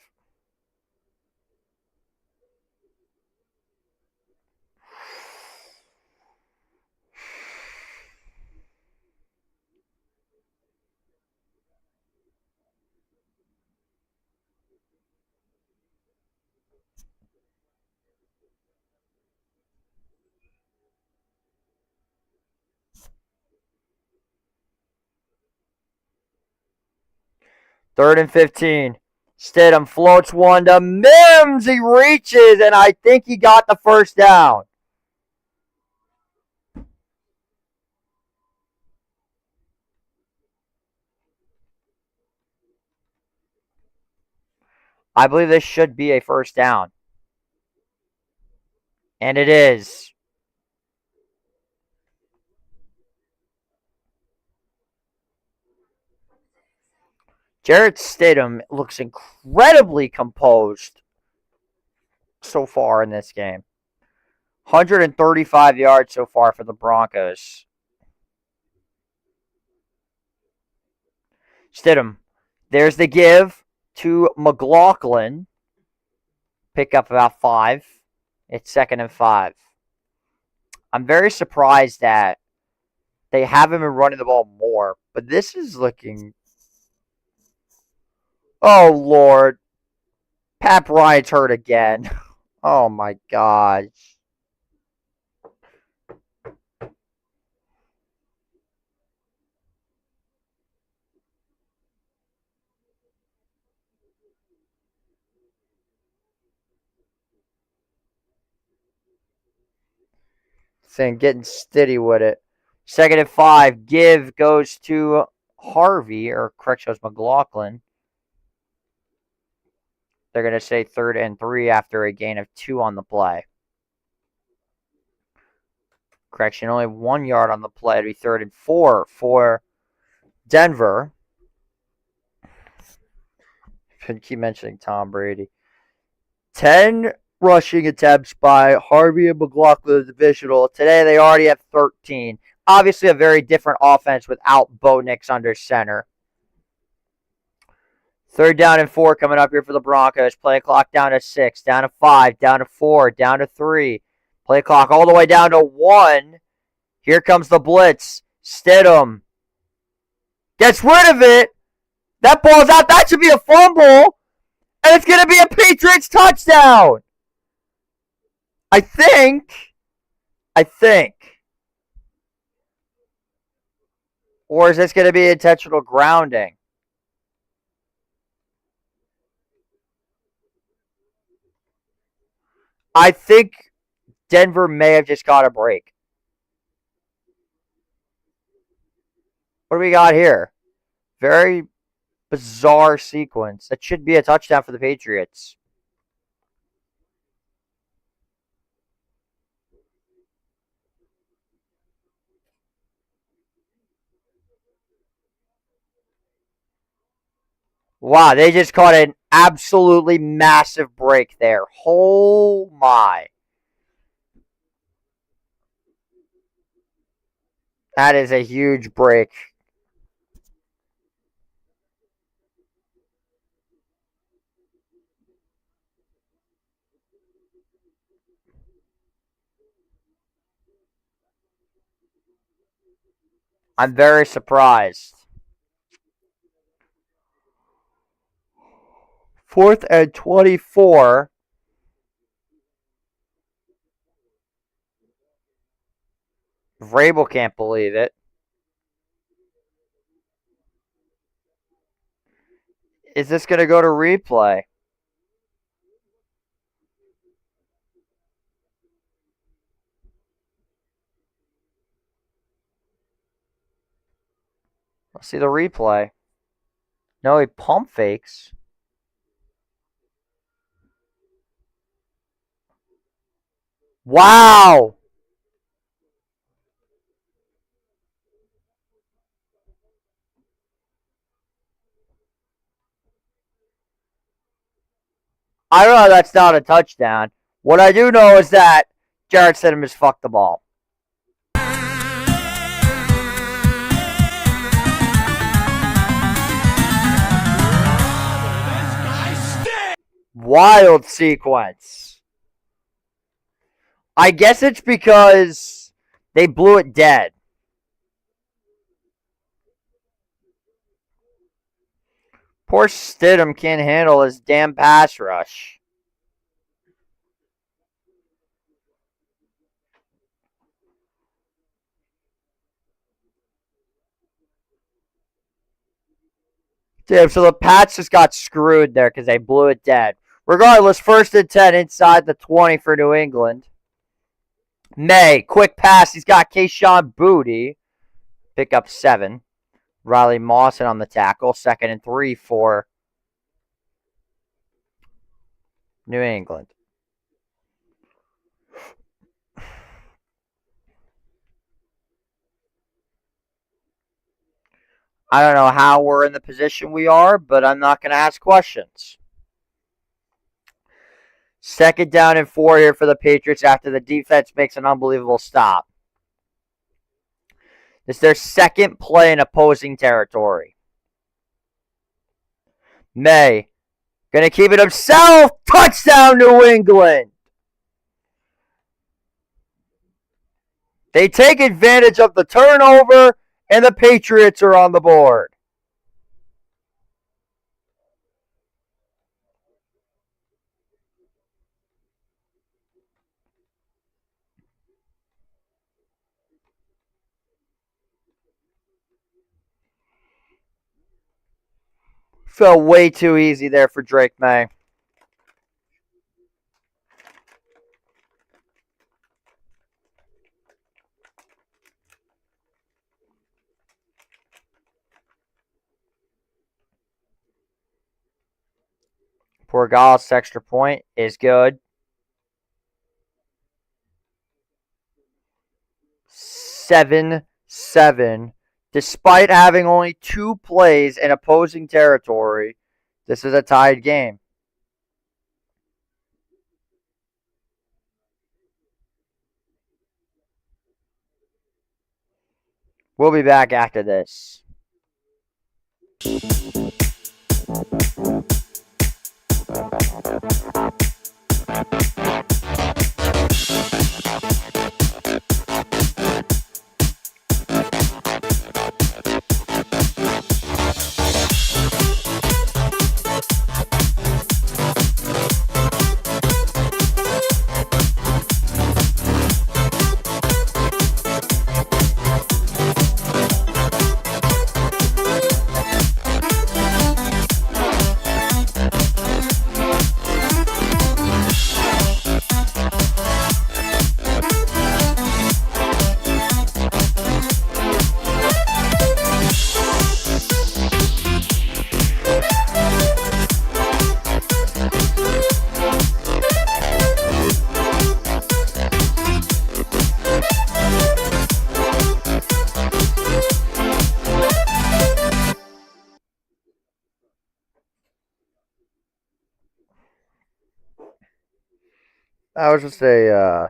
Third and 15. Stidham floats one to Mims. He reaches, and I think he got the 1st down. I believe this should be a 1st down. And it is. Jarrett Stidham looks incredibly composed so far in this game. 135 yards so far for the Broncos. Stidham. There's the give to McLaughlin. Pick up about 5. It's 2nd and 5. I'm very surprised that they haven't been running the ball more, but this is looking... Oh, Lord. Pat Bryant's hurt again. Oh, my God. Thing getting steady with it. 2nd and 5. Give goes to Harvey, or correction, was McLaughlin. They're going to say 3rd and 3 after a gain of 2 on the play. Correction, only 1 yard on the play. It'd be 3rd and 4 for Denver. Keep mentioning Tom Brady. 10 rushing attempts by Harvey and McLaughlin in the divisional. Today they already have 13. Obviously a very different offense without Bo Nix under center. 3rd down and 4 coming up here for the Broncos. Play clock down to 6, down to 5, down to 4, down to 3. Play clock all the way down to 1. Here comes the blitz. Stidham gets rid of it. That ball's out. That should be a fumble. And it's going to be a Patriots touchdown. I think. Or is this going to be intentional grounding? I think Denver may have just got a break. What do we got here? Very bizarre sequence. That should be a touchdown for the Patriots. Wow, they just caught an absolutely massive break there. Oh my. That is a huge break. I'm very surprised. 4th and 24. Vrabel can't believe it. Is this going to go to replay? Let's see the replay. No, he pump fakes. Wow! I don't know, that's not a touchdown. What I do know is that Jarrett Stidham has fucked the ball. Wild sequence. I guess it's because they blew it dead. Poor Stidham can't handle his damn pass rush. Damn, so the Pats just got screwed there because they blew it dead. Regardless, 1st and 10 inside the 20 for New England. May, quick pass. He's got Keyshawn Booty. Pick up 7. Riley Mawson on the tackle. 2nd and 3 for New England. I don't know how we're in the position we are, but I'm not going to ask questions. 2nd down and 4 here for the Patriots after the defense makes an unbelievable stop. This is their 2nd play in opposing territory. May. Going to keep it himself. Touchdown, New England. They take advantage of the turnover, and the Patriots are on the board. Felt way too easy there for Drake May. Porgal's extra point is good. 7-7. Despite having only 2 plays in opposing territory, this is a tied game. We'll be back after this. That was just a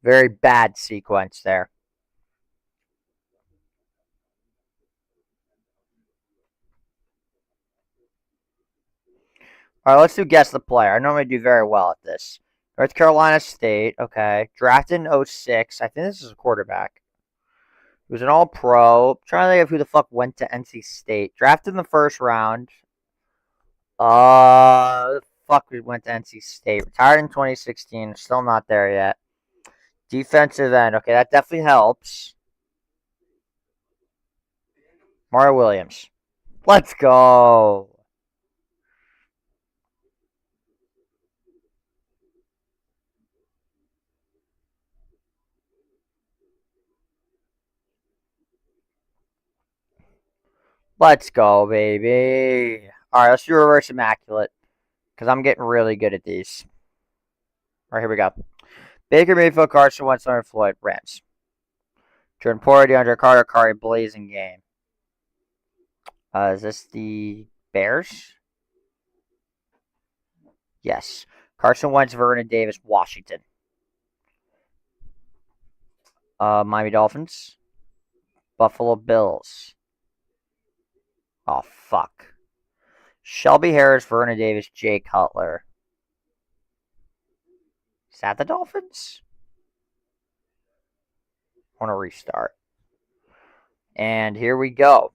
very bad sequence there. All right, let's do guess the player. I normally do very well at this. North Carolina State, okay. Drafted in 06. I think this is a quarterback. He was an all-pro. I'm trying to think of who the fuck went to NC State. Drafted in the 1st round. The fuck we went to NC State. Retired in 2016. Still not there yet. Defensive end. Okay, that definitely helps. Mario Williams. Let's go. Let's go, baby. All right, let's do reverse immaculate because I'm getting really good at these. All right, here we go. Baker Mayfield, Carson Wentz, Leonard Floyd, Rams. Jordan Poyer, DeAndre Carter, Kari Blazing game. Is this the Bears? Yes. Carson Wentz, Vernon Davis, Washington. Miami Dolphins. Buffalo Bills. Oh, fuck. Shelby Harris, Vernon Davis, Jay Cutler. Is that the Dolphins? I want to restart. And here we go.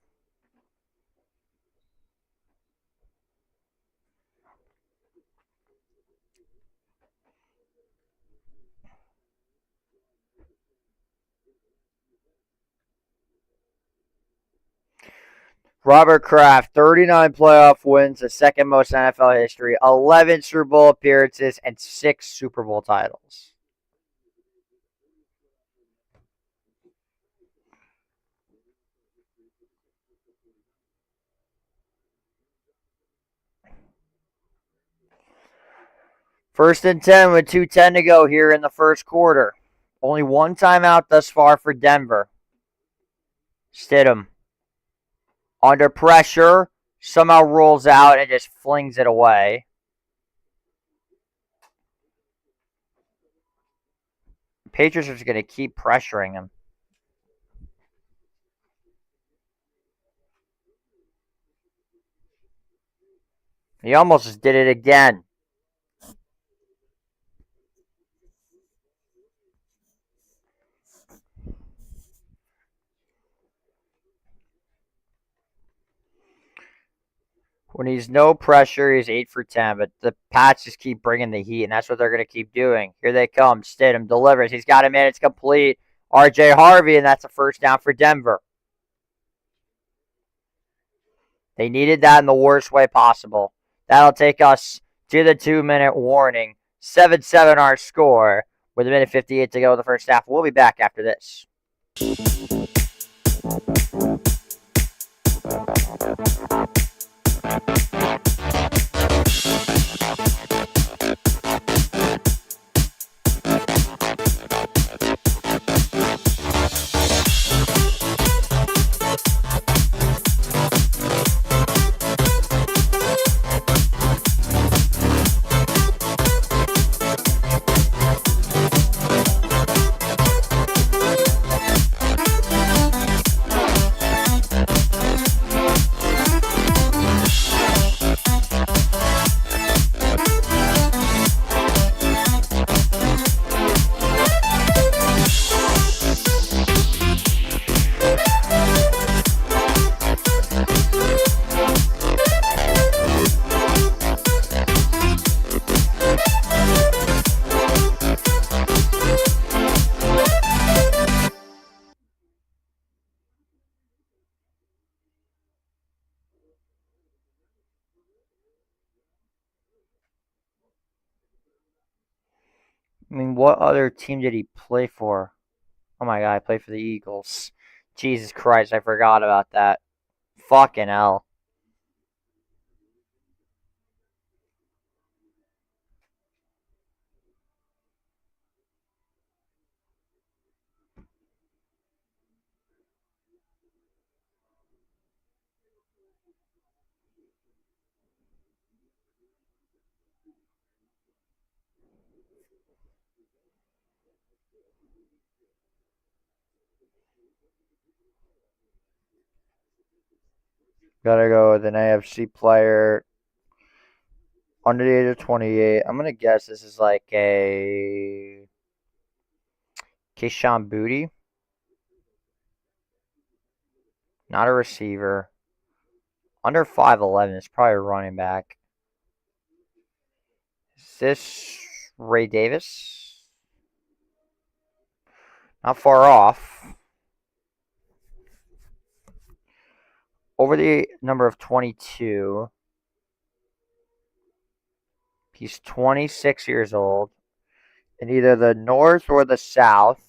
Robert Kraft, 39 playoff wins, the 2nd most in NFL history, 11 Super Bowl appearances, and 6 Super Bowl titles. First and 10 with 2:10 to go here in the 1st quarter. Only one timeout thus far for Denver. Stidham Under pressure, somehow rolls out and just flings it away. Patriots are just going to keep pressuring him. He almost just did it again. When he's no pressure, he's 8 for 10. But the Pats just keep bringing the heat, and that's what they're going to keep doing. Here they come. Stidham delivers. He's got him in. It's complete. R.J. Harvey, and that's a first down for Denver. They needed that in the worst way possible. That'll take us to the 2-minute warning. 7-7 our score with 1:58 to go in the first half. We'll be back after this. I mean, what other team did he play for? Oh my god, I played for the Eagles. Jesus Christ, I forgot about that. Fucking hell. Gotta go with an AFC player under the age of 28. I'm gonna guess this is like a Keyshawn Booty. Not a receiver. Under 5'11. It's probably a running back. Is this Ray Davis? Not far off. Over the number of 22. He's 26 years old. In either the North or the South.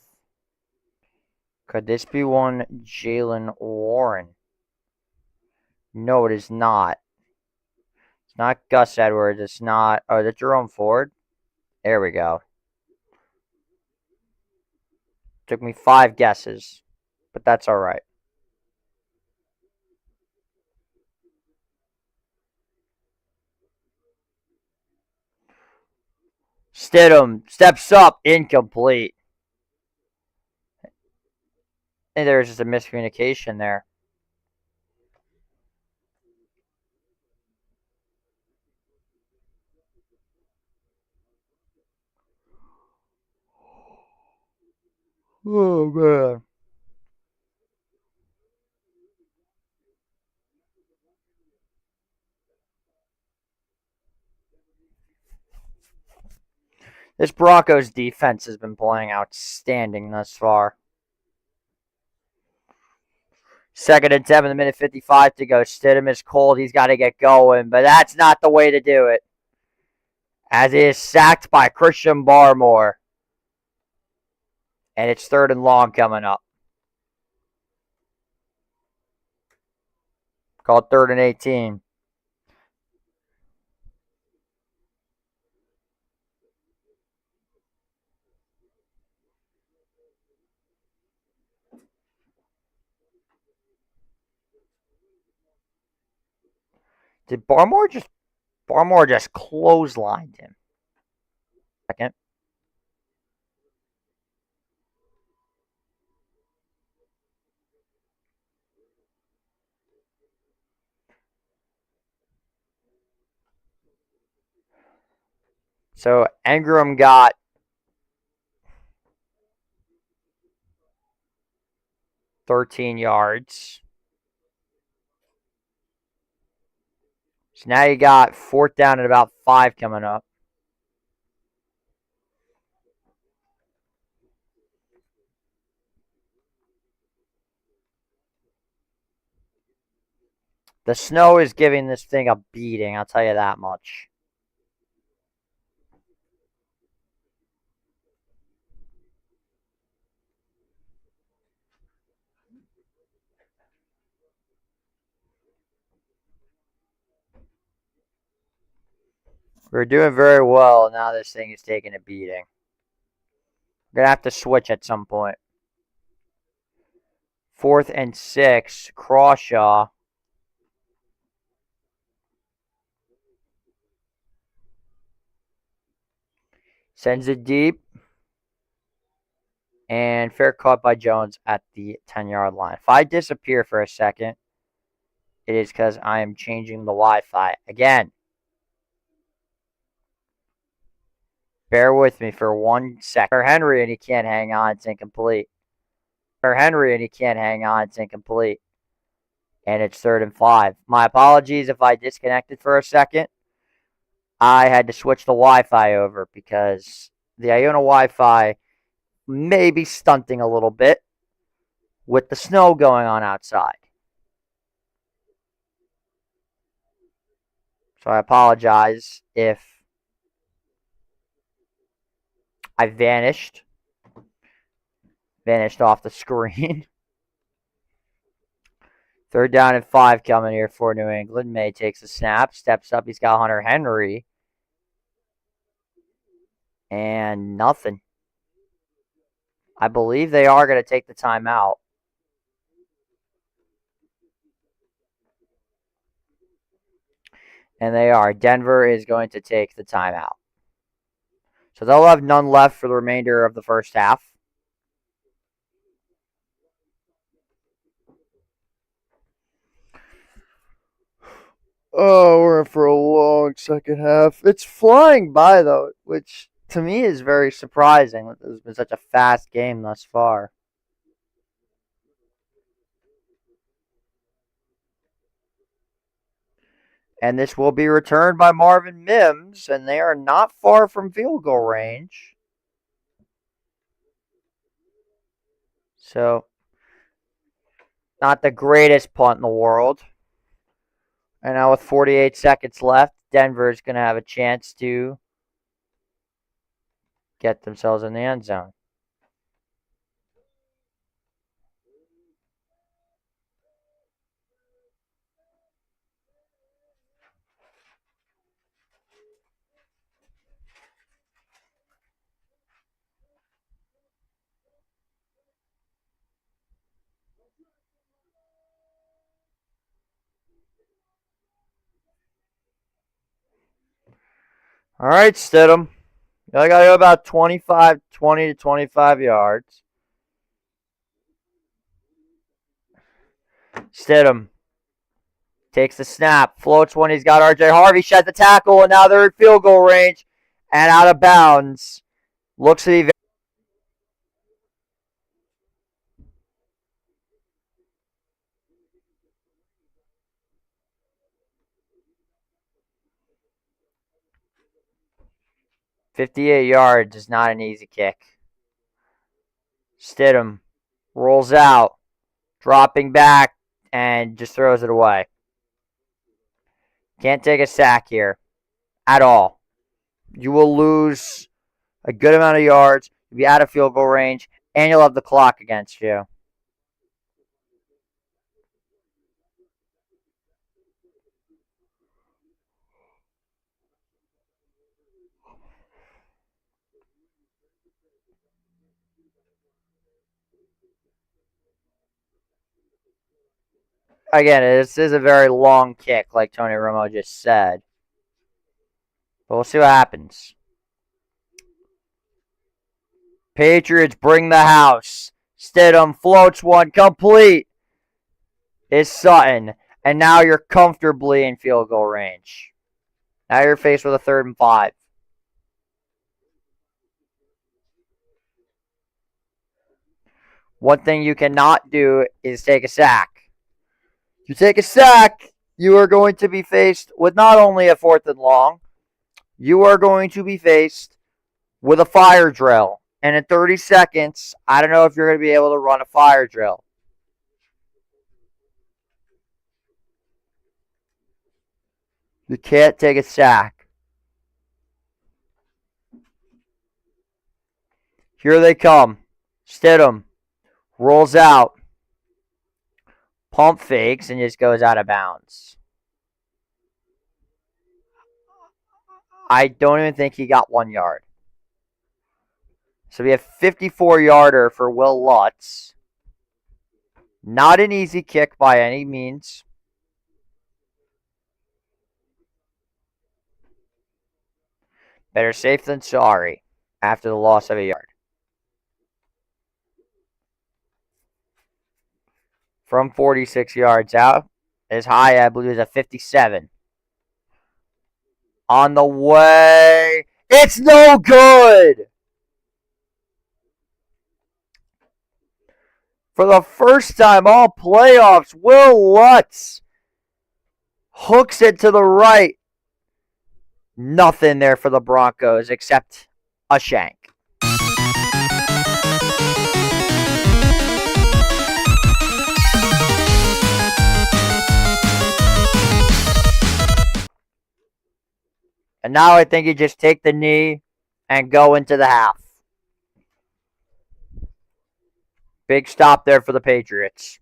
Could this be one Jalen Warren? No, it is not. It's not Gus Edwards. It's not. Oh, is it Jerome Ford? There we go. Took me 5 guesses, but that's all right. Stidham steps up, incomplete. And there's just a miscommunication there. Oh, man. This Broncos defense has been playing outstanding thus far. 2nd and 10 with 1:55 to go. Stidham is cold. He's got to get going, but that's not the way to do it. As he is sacked by Christian Barmore. And it's 3rd and long coming up. Called 3rd and 18. Did Barmore just clotheslined him? Second. So Ingram got 13 yards. So now you got 4th down and about 5 coming up. The snow is giving this thing a beating, I'll tell you that much. We're doing very well, now this thing is taking a beating. We're going to have to switch at some point. 4th and 6, Crawshaw. Sends it deep. And fair caught by Jones at the 10-yard line. If I disappear for a second, it is because I am changing the Wi-Fi. Again, bear with me for 1 second. For Henry, and he can't hang on. It's incomplete. For Henry, and he can't hang on. It's incomplete. And it's 3rd and 5. My apologies if I disconnected for a second. I had to switch the Wi-Fi over because the Iona Wi-Fi may be stunting a little bit with the snow going on outside. So I apologize if I vanished off the screen. 3rd down and 5 coming here for New England. May takes a snap, steps up. He's got Hunter Henry. And nothing. I believe they are going to take the timeout. And they are. Denver is going to take the timeout. So they'll have none left for the remainder of the first half. Oh, we're in for a long second half. It's flying by, though, which to me is very surprising. That there's been such a fast game thus far. And this will be returned by Marvin Mims, and they are not far from field goal range. So, not the greatest punt in the world. And now with 48 seconds left, Denver is going to have a chance to get themselves in the end zone. All right, Stidham. I got to go about 20 to 25 yards. Stidham takes the snap, floats one. He's got RJ Harvey, shot the tackle, and now they're in field goal range and out of bounds. Looks to be 58 yards is not an easy kick. Stidham rolls out, dropping back, and just throws it away. Can't take a sack here at all. You will lose a good amount of yards, you'll be out of field goal range, and you'll have the clock against you. Again, this is a very long kick, like Tony Romo just said. But we'll see what happens. Patriots bring the house. Stidham floats one complete. Is Sutton. And now you're comfortably in field goal range. Now you're faced with a 3rd and 5. One thing you cannot do is take a sack. If you take a sack, you are going to be faced with not only a 4th and long, you are going to be faced with a fire drill. And in 30 seconds, I don't know if you're going to be able to run a fire drill. You can't take a sack. Here they come. Stidham rolls out. Pump fakes and just goes out of bounds. I don't even think he got 1 yard. So we have 54-yarder for Will Lutz. Not an easy kick by any means. Better safe than sorry after the loss of a yard. From 46 yards out, as high, I believe, is a 57. On the way. It's no good! For the first time all playoffs, Will Lutz hooks it to the right. Nothing there for the Broncos except a shank. And now I think you just take the knee and go into the half. Big stop there for the Patriots.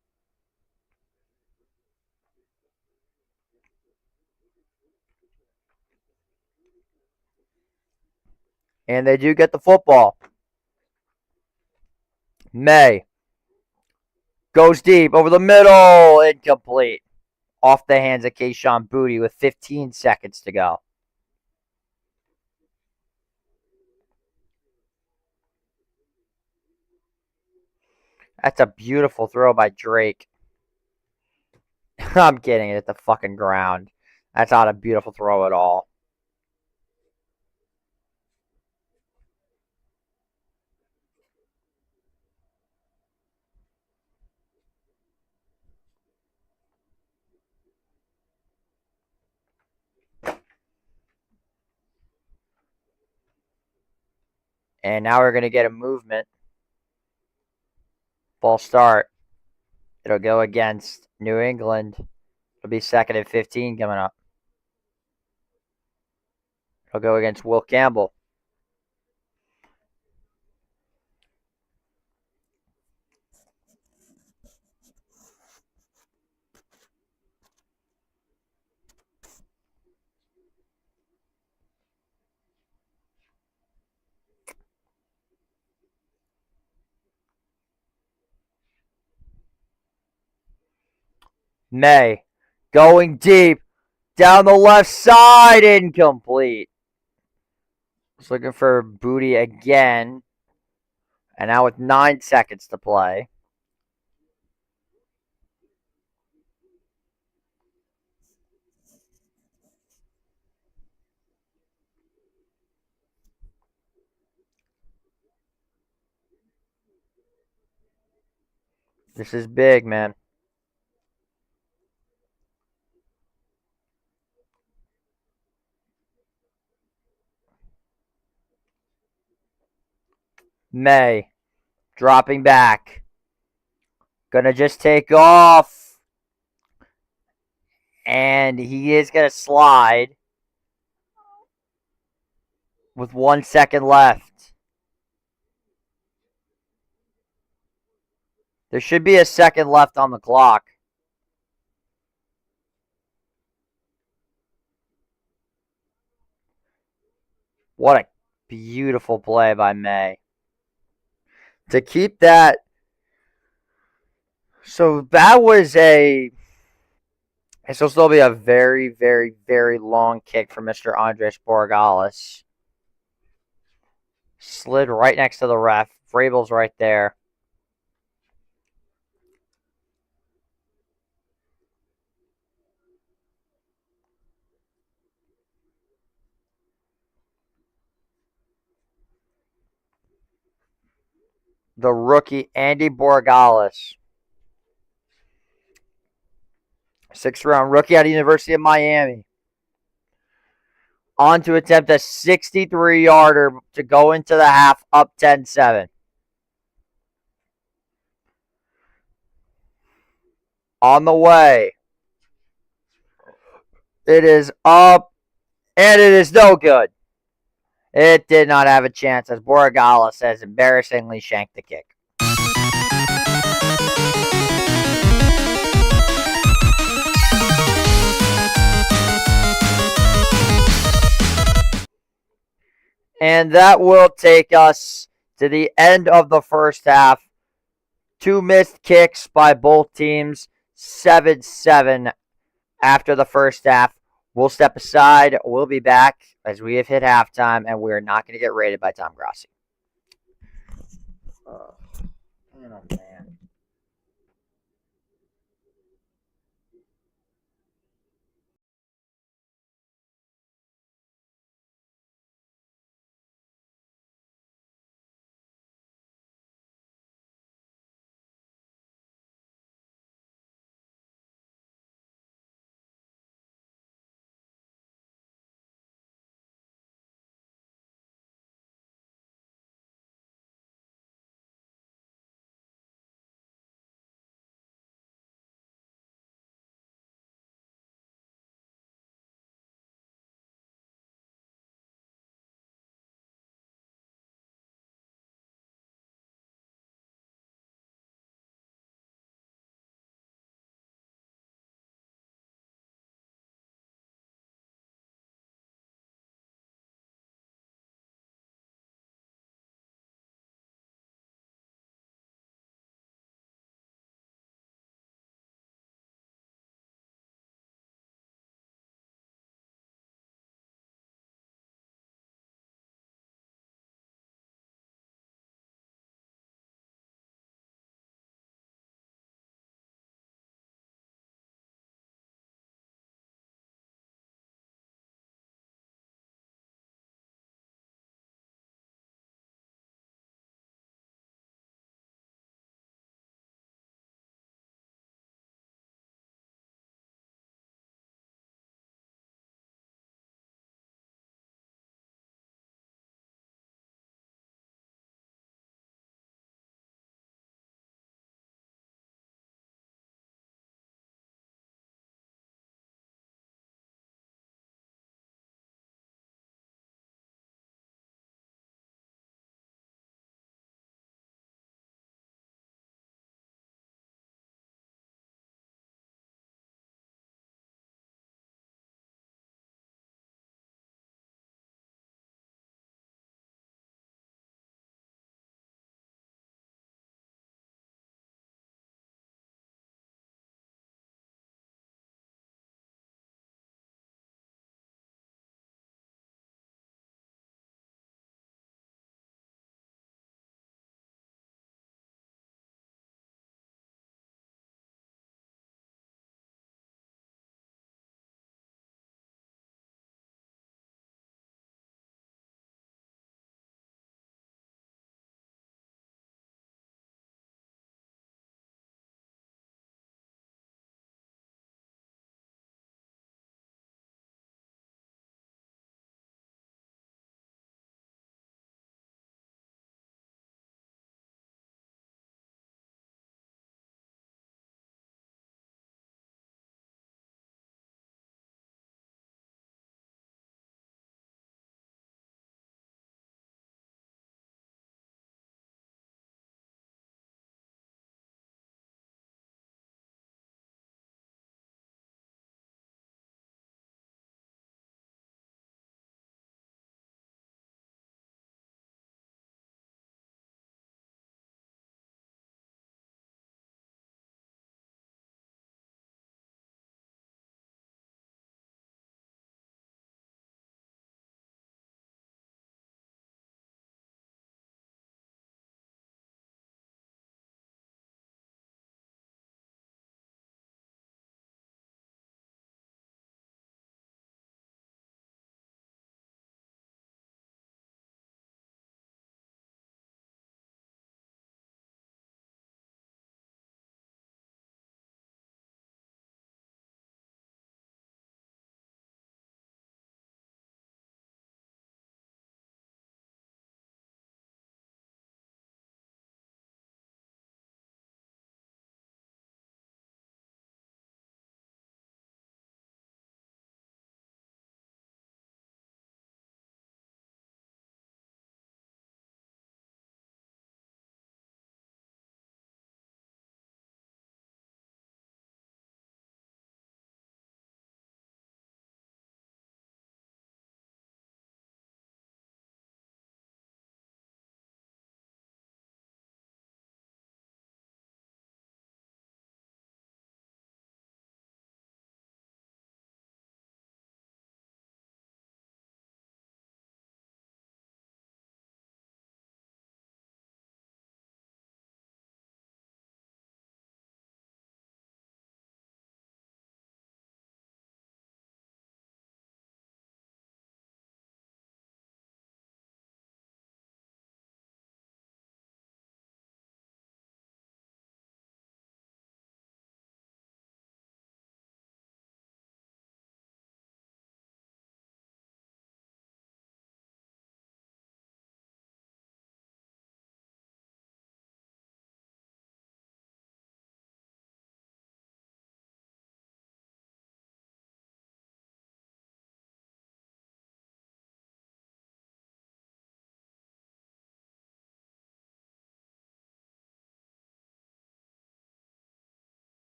And they do get the football. May goes deep over the middle. Incomplete. Off the hands of Kayshon Boutte with 15 seconds to go. That's a beautiful throw by Drake. I'm kidding. It hit the fucking ground. That's not a beautiful throw at all. And now we're going to get a movement. False start. It'll go against New England. It'll be 2nd and 15 coming up. It'll go against Will Campbell. May going deep down the left side, incomplete. Was looking for Boutte again. And now with 9 seconds to play. This is big, man. May dropping back. Gonna just take off. And he is gonna slide with 1 second left. There should be a second left on the clock. What a beautiful play by May. To keep that So that was a. This will still be a very, very, very long kick for Mr. Andres Borregales. Slid right next to the ref. Vrabel's right there. The rookie, Andy Borregales. 6th-round rookie out of the University of Miami. On to attempt a 63-yarder to go into the half, up 10-7. On the way. It is up, and it is no good. It did not have a chance as Borregales has embarrassingly shanked the kick. And that will take us to the end of the first half. 2 missed kicks by both teams. 7-7 after the first half. We'll step aside. We'll be back as we have hit halftime, and we're not going to get rated by Tom Grossi. Oh, man.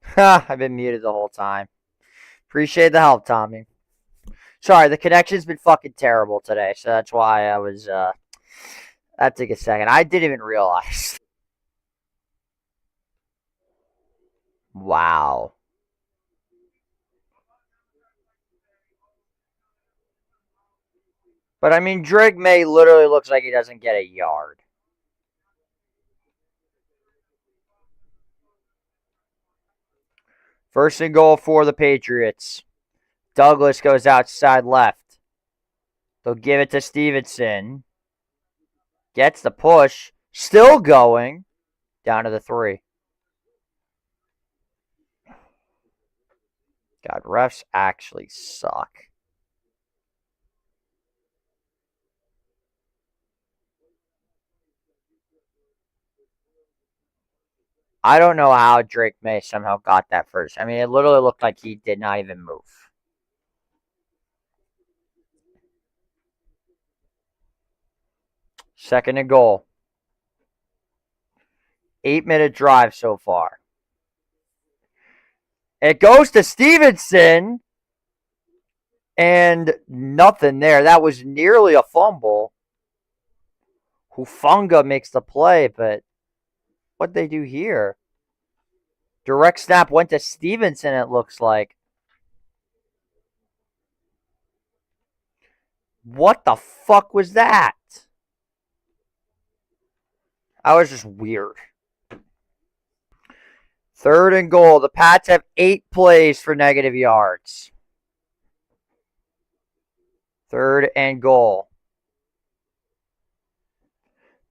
Ha! I've been muted the whole time. Appreciate the help, Tommy. Sorry, the connection's been fucking terrible today, so that's why I was, that took a second. I didn't even realize. Wow. But I mean, Drake May literally looks like he doesn't get a yard. First and goal for the Patriots. Douglas goes outside left. They'll give it to Stevenson. Gets the push. Still going. Down to the 3. God, refs actually suck. I don't know how Drake May somehow got that first. I mean, it literally looked like he did not even move. Second and goal. 8-minute drive so far. It goes to Stevenson. And nothing there. That was nearly a fumble. Hufanga makes the play, but what'd they do here? Direct snap went to Stevenson, it looks like. What the fuck was that? That was just weird. Third and goal. The Pats have 8 plays for negative yards. Third and goal.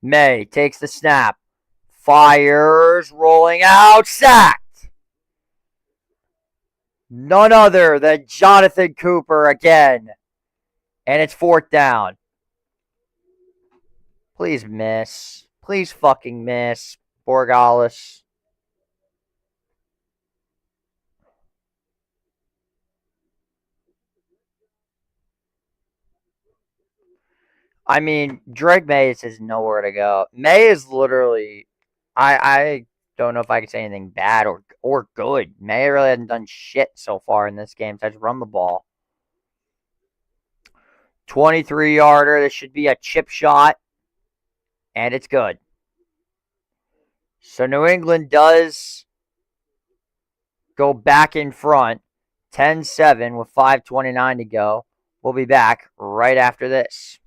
May takes the snap. Fires. Rolling out. Sacked. None other than Jonathan Cooper again. And it's 4th down. Please miss. Please fucking miss. Borgalis. I mean, Drake May has nowhere to go. May is literally, I don't know if I can say anything bad or good. May really hasn't done shit so far in this game. Besides run the ball. 23-yarder. This should be a chip shot, and it's good. So New England does go back in front, 10-7 with 5:29 to go. We'll be back right after this.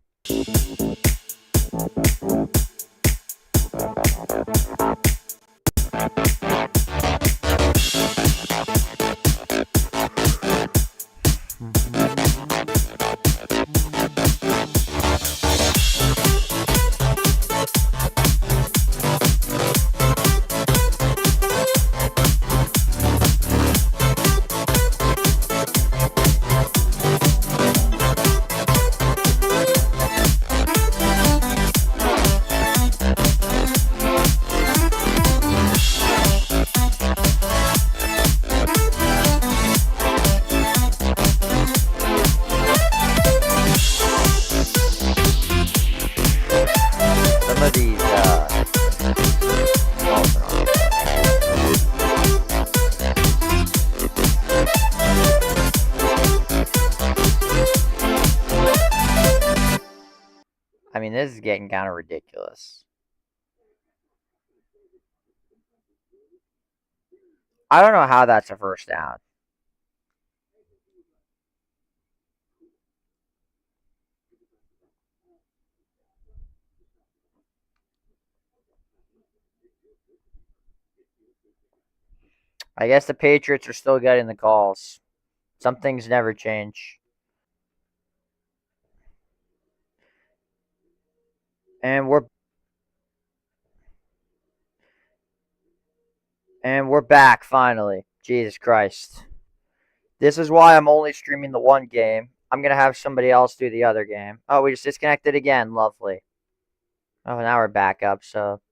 I mean, this is getting kind of ridiculous. I don't know how that's a first down. I guess the Patriots are still getting the calls. Some things never change. And we're back finally. Jesus Christ. This is why I'm only streaming the one game. I'm going to have somebody else do the other game. Oh, we just disconnected again. Lovely. Oh, now we're back up, so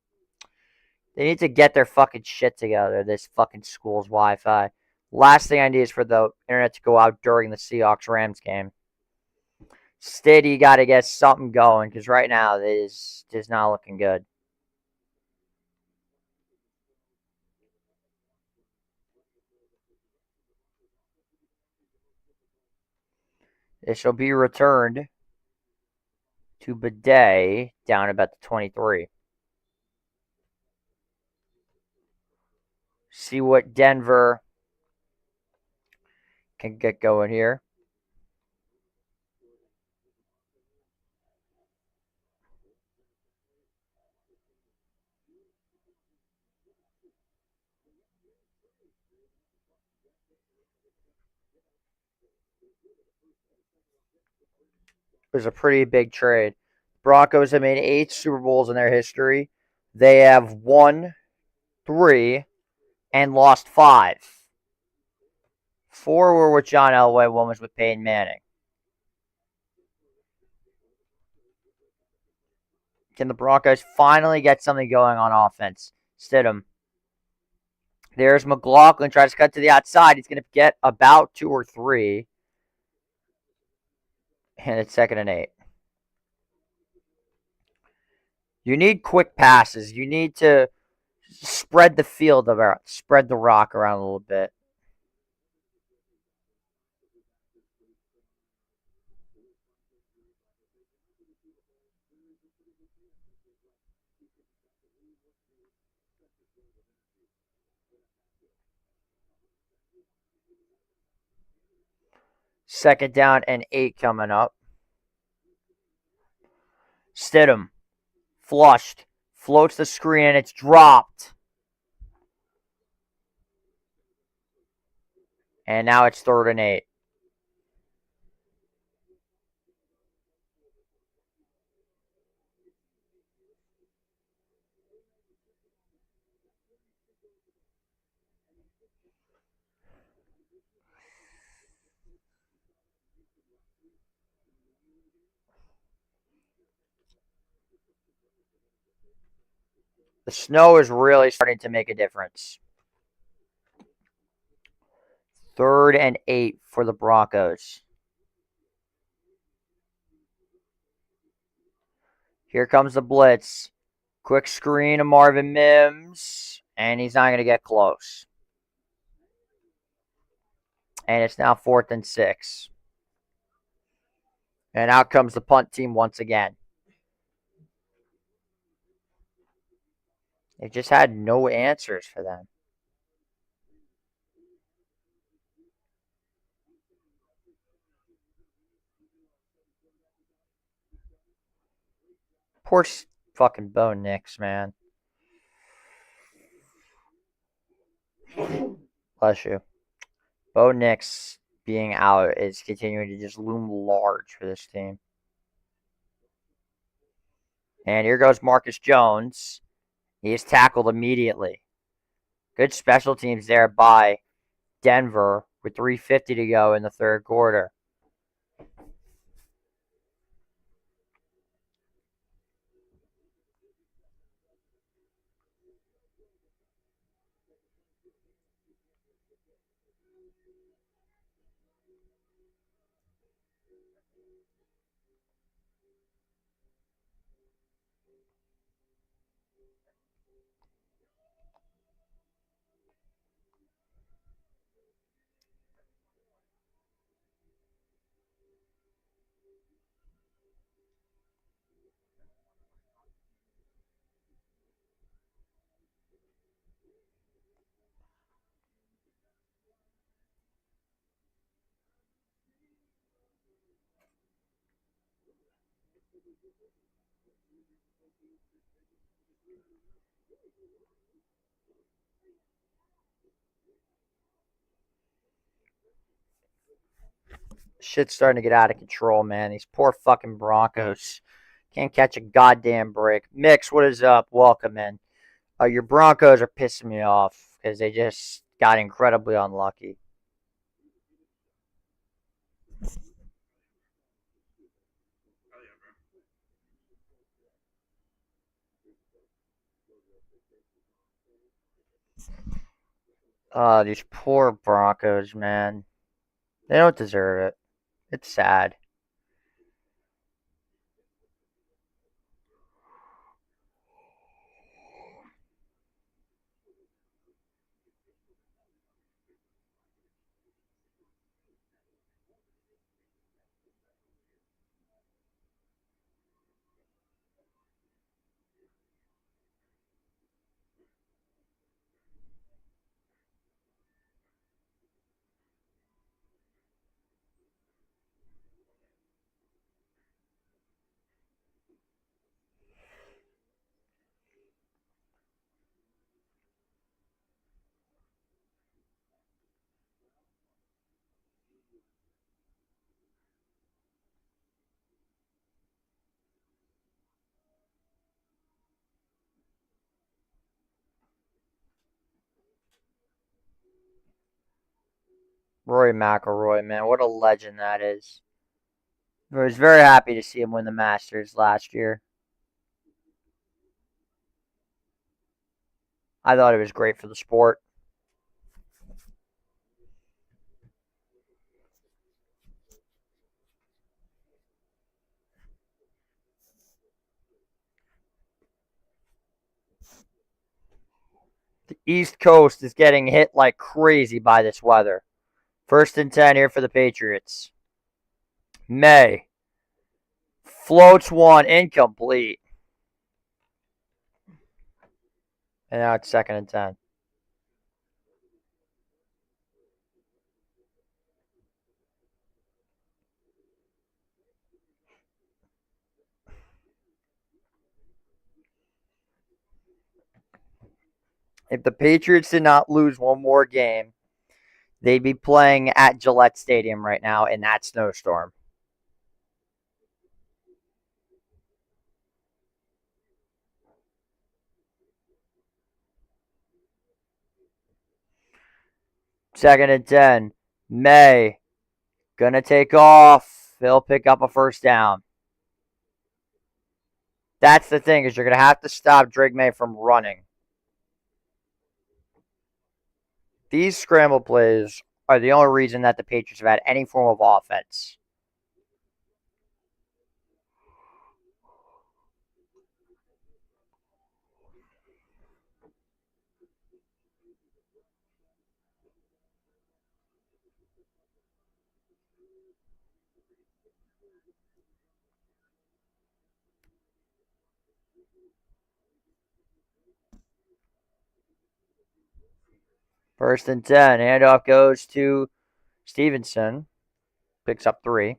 they need to get their fucking shit together, this fucking school's Wi-Fi. Last thing I need is for the internet to go out during the Seahawks-Rams game. Steady got to get something going, because right now it is just not looking good. It shall be returned to Bidet down about the 23. See what Denver can get going here. It was a pretty big trade. Broncos have made 8 Super Bowls in their history. They have won 3 and lost 5. 4 were with John Elway, 1 was with Peyton Manning. Can the Broncos finally get something going on offense? Stidham. There's McLaughlin. Tries to cut to the outside. He's going to get about 2 or 3. And it's 2nd and 8. You need quick passes. You need to spread the field around, spread the rock around a little bit. Second down and 8 coming up. Stidham. Flushed. Floats the screen and it's dropped. And now it's 3rd and 8. The snow is really starting to make a difference. 3rd and 8 for the Broncos. Here comes the blitz. Quick screen of Marvin Mims. And he's not going to get close. And it's now 4th and 6. And out comes the punt team once again. They just had no answers for them. Poor fucking Bo Nix, man. Bless you. Bo Nix being out is continuing to just loom large for this team. And here goes Marcus Jones. He is tackled immediately. Good special teams there by Denver with 3:50 to go in the 3rd quarter. Shit's starting to get out of control, man. These poor fucking Broncos can't catch a goddamn break. Mix, what is up? Welcome in. Your Broncos are pissing me off because they just got incredibly unlucky. These poor Broncos, man. They don't deserve it. It's sad. Rory McIlroy, man, what a legend that is. I was very happy to see him win the Masters last year. I thought it was great for the sport. The East Coast is getting hit like crazy by this weather. 1st and 10 here for the Patriots. May. Floats one, incomplete. And now it's 2nd and 10. If the Patriots did not lose one more game, they'd be playing at Gillette Stadium right now in that snowstorm. Second and 10. May. Gonna take off. They'll pick up a 1st down. That's the thing, is you're gonna have to stop Drake May from running. These scramble plays are the only reason that the Patriots have had any form of offense. First and 10. Handoff goes to Stevenson. Picks up 3.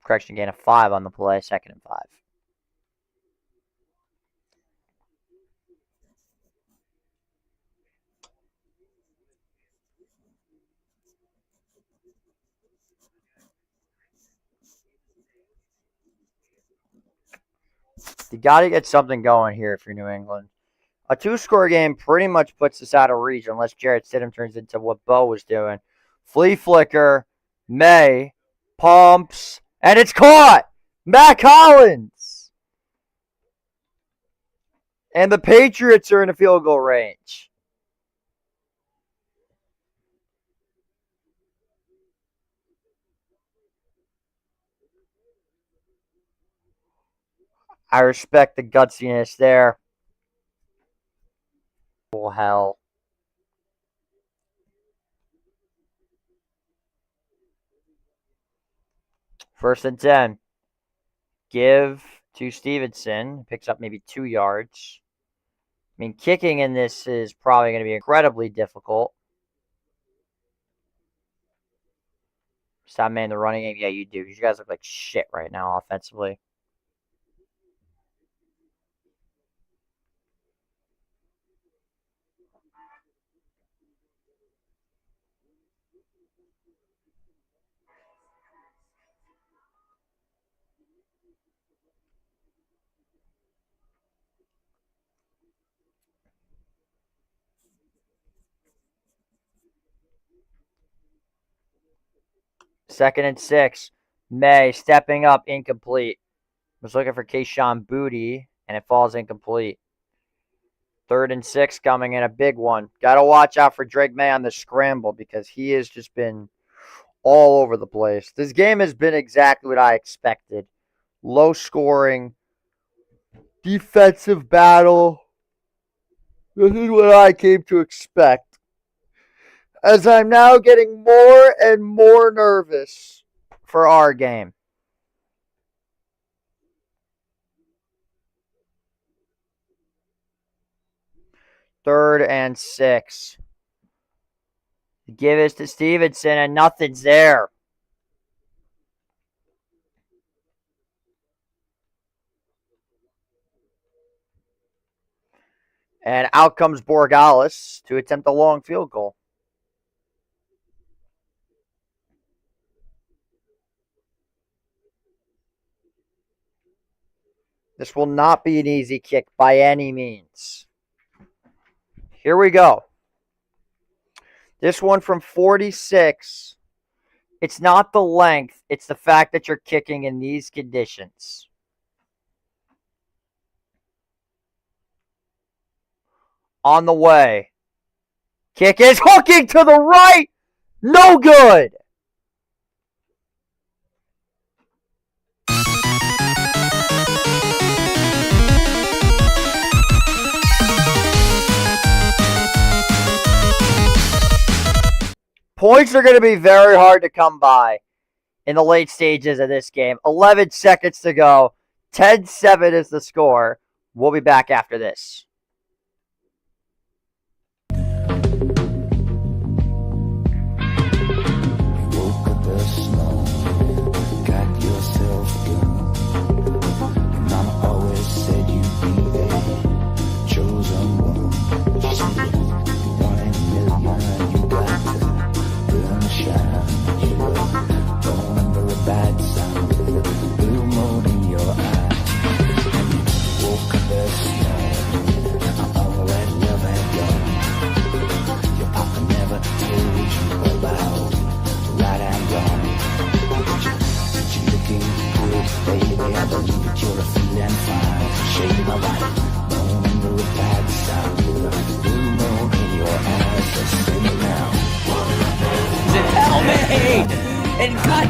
Correction, gain of 5 on the play. 2nd and 5. You got to get something going here if you're New England. A 2-score game pretty much puts us out of reach unless Jarrett Stidham turns into what Bo was doing. Flea flicker. May. Pumps. And it's caught! Matt Collins! And the Patriots are in a field goal range. I respect the gutsiness there. Oh, hell. First and 10. Give to Stevenson. Picks up maybe 2 yards. I mean, kicking in this is probably going to be incredibly difficult. Stop man the running game. Yeah, you do. You guys look like shit right now offensively. Second and 6. May stepping up, incomplete. Was looking for Keyshawn Booty, and it falls incomplete. 3rd and 6 coming in, a big one. Got to watch out for Drake May on the scramble because he has just been all over the place. This game has been exactly what I expected. Low scoring, defensive battle. This is what I came to expect. As I'm now getting more and more nervous for our game. Third and 6. Give it to Stevenson, and nothing's there. And out comes Borgalis to attempt a long field goal. This will not be an easy kick by any means. Here we go. This one from 46. It's not the length. It's the fact that you're kicking in these conditions. On the way. Kick is hooking to the right. No good. Points are going to be very hard to come by in the late stages of this game. 11 seconds to go. 10-7 is the score. We'll be back after this.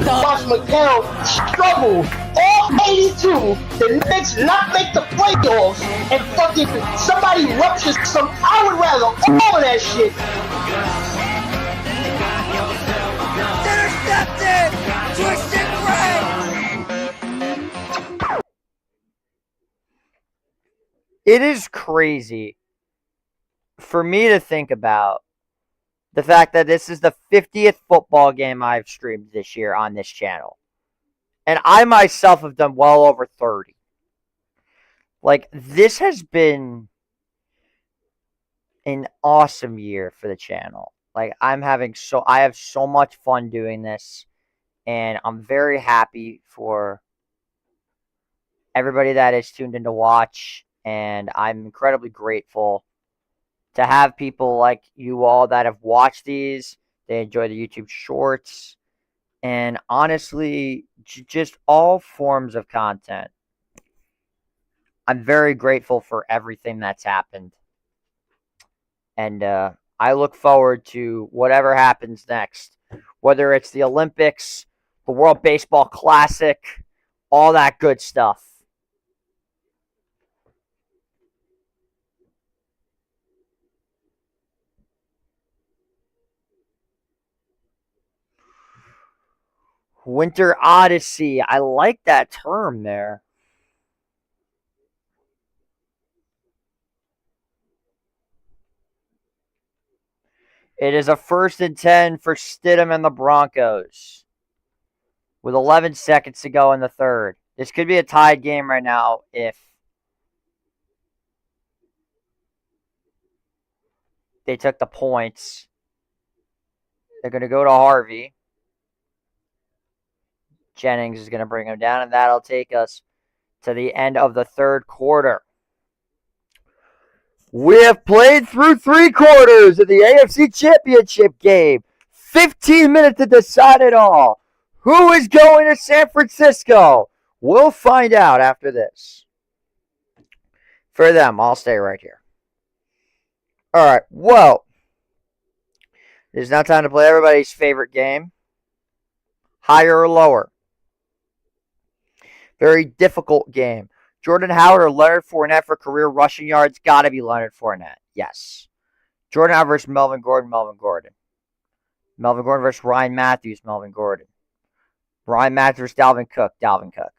Watch McHale struggle all 82. The Knicks not make the playoffs and fucking somebody ruptures some. I would rather all of that shit. Intercepted! Twisted It is crazy for me to think about the fact that this is the 50th football game I've streamed this year on this channel. And I myself have done well over 30. Like, this has been an awesome year for the channel. Like, I have so much fun doing this. And I'm very happy for everybody that is tuned in to watch. And I'm incredibly grateful to have people like you all that have watched these. They enjoy the YouTube shorts. And honestly, just all forms of content. I'm very grateful for everything that's happened. And I look forward to whatever happens next. Whether it's the Olympics, the World Baseball Classic, all that good stuff. Winter Odyssey. I like that term there. It is a 1st and 10 for Stidham and the Broncos. With 11 seconds to go in the third. This could be a tied game right now if they took the points. They're going to go to Harvey. Jennings is going to bring him down, and that'll take us to the end of the third quarter. We have played through 3 quarters of the AFC Championship game. 15 minutes to decide it all. Who is going to San Francisco? We'll find out after this. For them, I'll stay right here. All right, well, it is now time to play everybody's favorite game. Higher or lower? Very difficult game. Jordan Howard or Leonard Fournette for career rushing yards? Got to be Leonard Fournette. Yes. Jordan Howard versus Melvin Gordon. Melvin Gordon. Melvin Gordon versus Ryan Matthews. Melvin Gordon. Ryan Matthews versus Dalvin Cook. Dalvin Cook.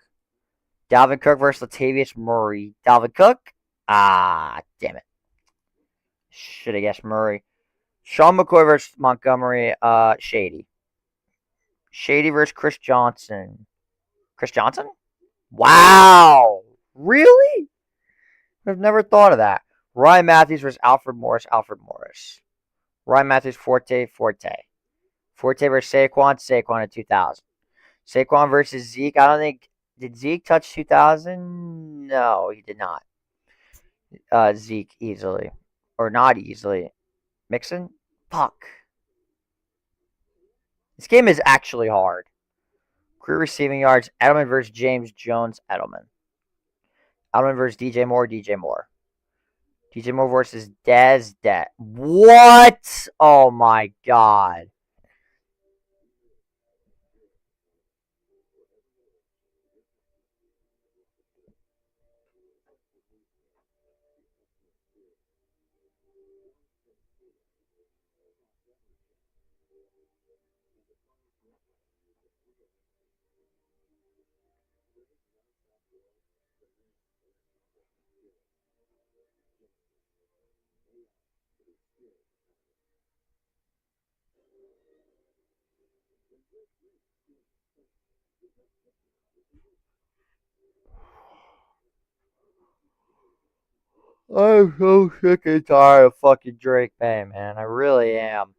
Dalvin Cook versus Latavius Murray. Dalvin Cook? Damn it. Should have guessed Murray. Sean McCoy versus Montgomery. Shady. Shady versus Chris Johnson. Chris Johnson? Wow. Really? I've never thought of that. Ryan Matthews versus Alfred Morris. Alfred Morris. Ryan Matthews, Forte. Forte. Forte versus Saquon. Saquon in 2000. Saquon versus Zeke. I don't think. Did Zeke touch 2,000? No, he did not. Zeke easily. Or not easily. Mixon? Fuck. This game is actually hard. Career receiving yards, Edelman versus James Jones, Edelman. Edelman versus DJ Moore, DJ Moore. DJ Moore versus Dez. What? Oh my god. I'm so sick and tired of fucking Drake May, man. I really am.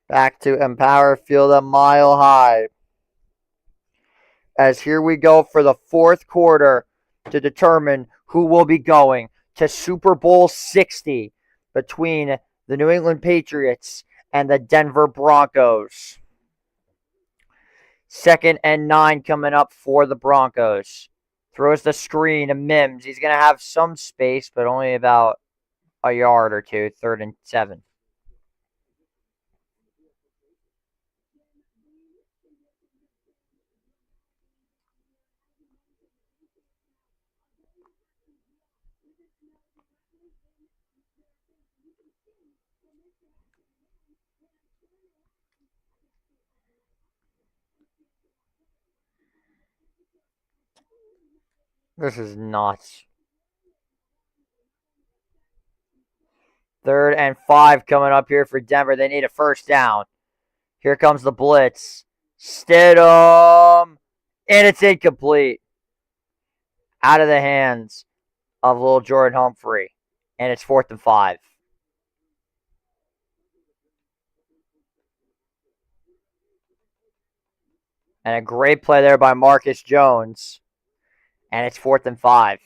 Back to Empower Field a Mile High. As here we go for the fourth quarter to determine who will be going to Super Bowl 60 between the New England Patriots and the Denver Broncos. 2nd and 9 coming up for the Broncos. Throws the screen to Mims. He's going to have some space, but only about a yard or two. 3rd and 7. This is nuts. 3rd and 5 coming up here for Denver. They need a first down. Here comes the blitz. Stidham. And it's incomplete. Out of the hands of little Jordan Humphrey. And it's 4th and 5. And a great play there by Marcus Jones. And it's 4th and 5.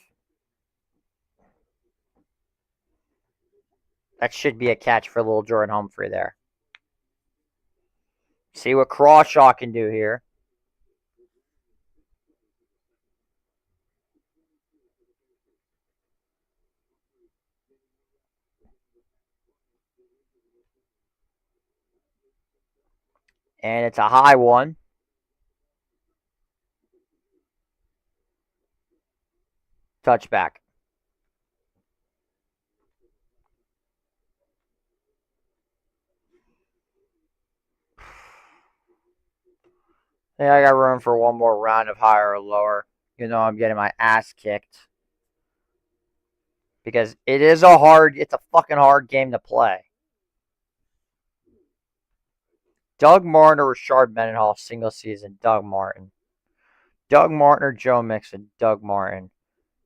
That should be a catch for little Jordan Humphrey there. See what Crawshaw can do here. And it's a high one. Touchback. Yeah, I got room for one more round of higher or lower. You know I'm getting my ass kicked. Because it's a fucking hard game to play. Doug Martin or Rashard Mendenhall, single season, Doug Martin. Doug Martin or Joe Mixon, Doug Martin.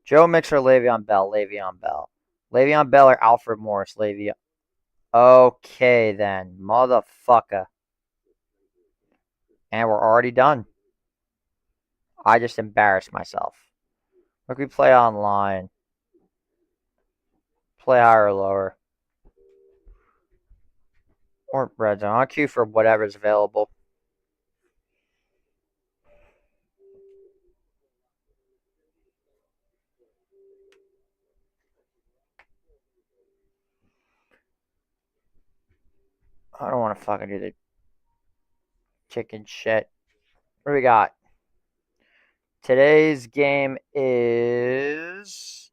Joe Mixon or Le'Veon Bell, Le'Veon Bell. Le'Veon Bell or Alfred Morris, Le'Veon. Okay then, motherfucker. And we're already done. I just embarrassed myself. Look, we play online. Play higher or lower. Or red zone. I'll queue for whatever's available. I don't want to fucking do the chicken shit. What do we got? Today's game is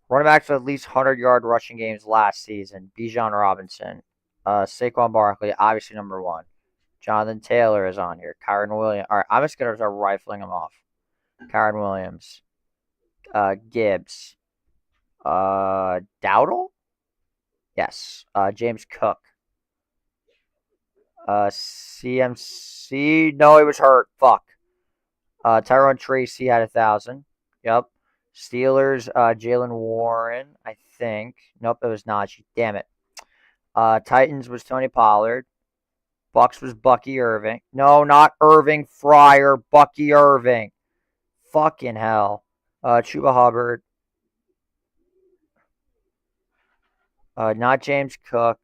running backs with at least 100-yard rushing games last season. Bijan Robinson. Saquon Barkley, obviously number 1. Jonathan Taylor is on here. Kyron Williams. All right, I'm just going to start rifling them off. Kyron Williams. Gibbs. Dowdle? Yes. James Cook. CMC. No, he was hurt. Fuck. Tyrone Tracy had 1,000. Yep. Steelers. Jalen Warren. I think. Nope, it was Najee. Damn it. Titans was Tony Pollard. Bucks was Bucky Irving. No, not Irving Fryer. Bucky Irving. Fucking hell. Chuba Hubbard. Not James Cook.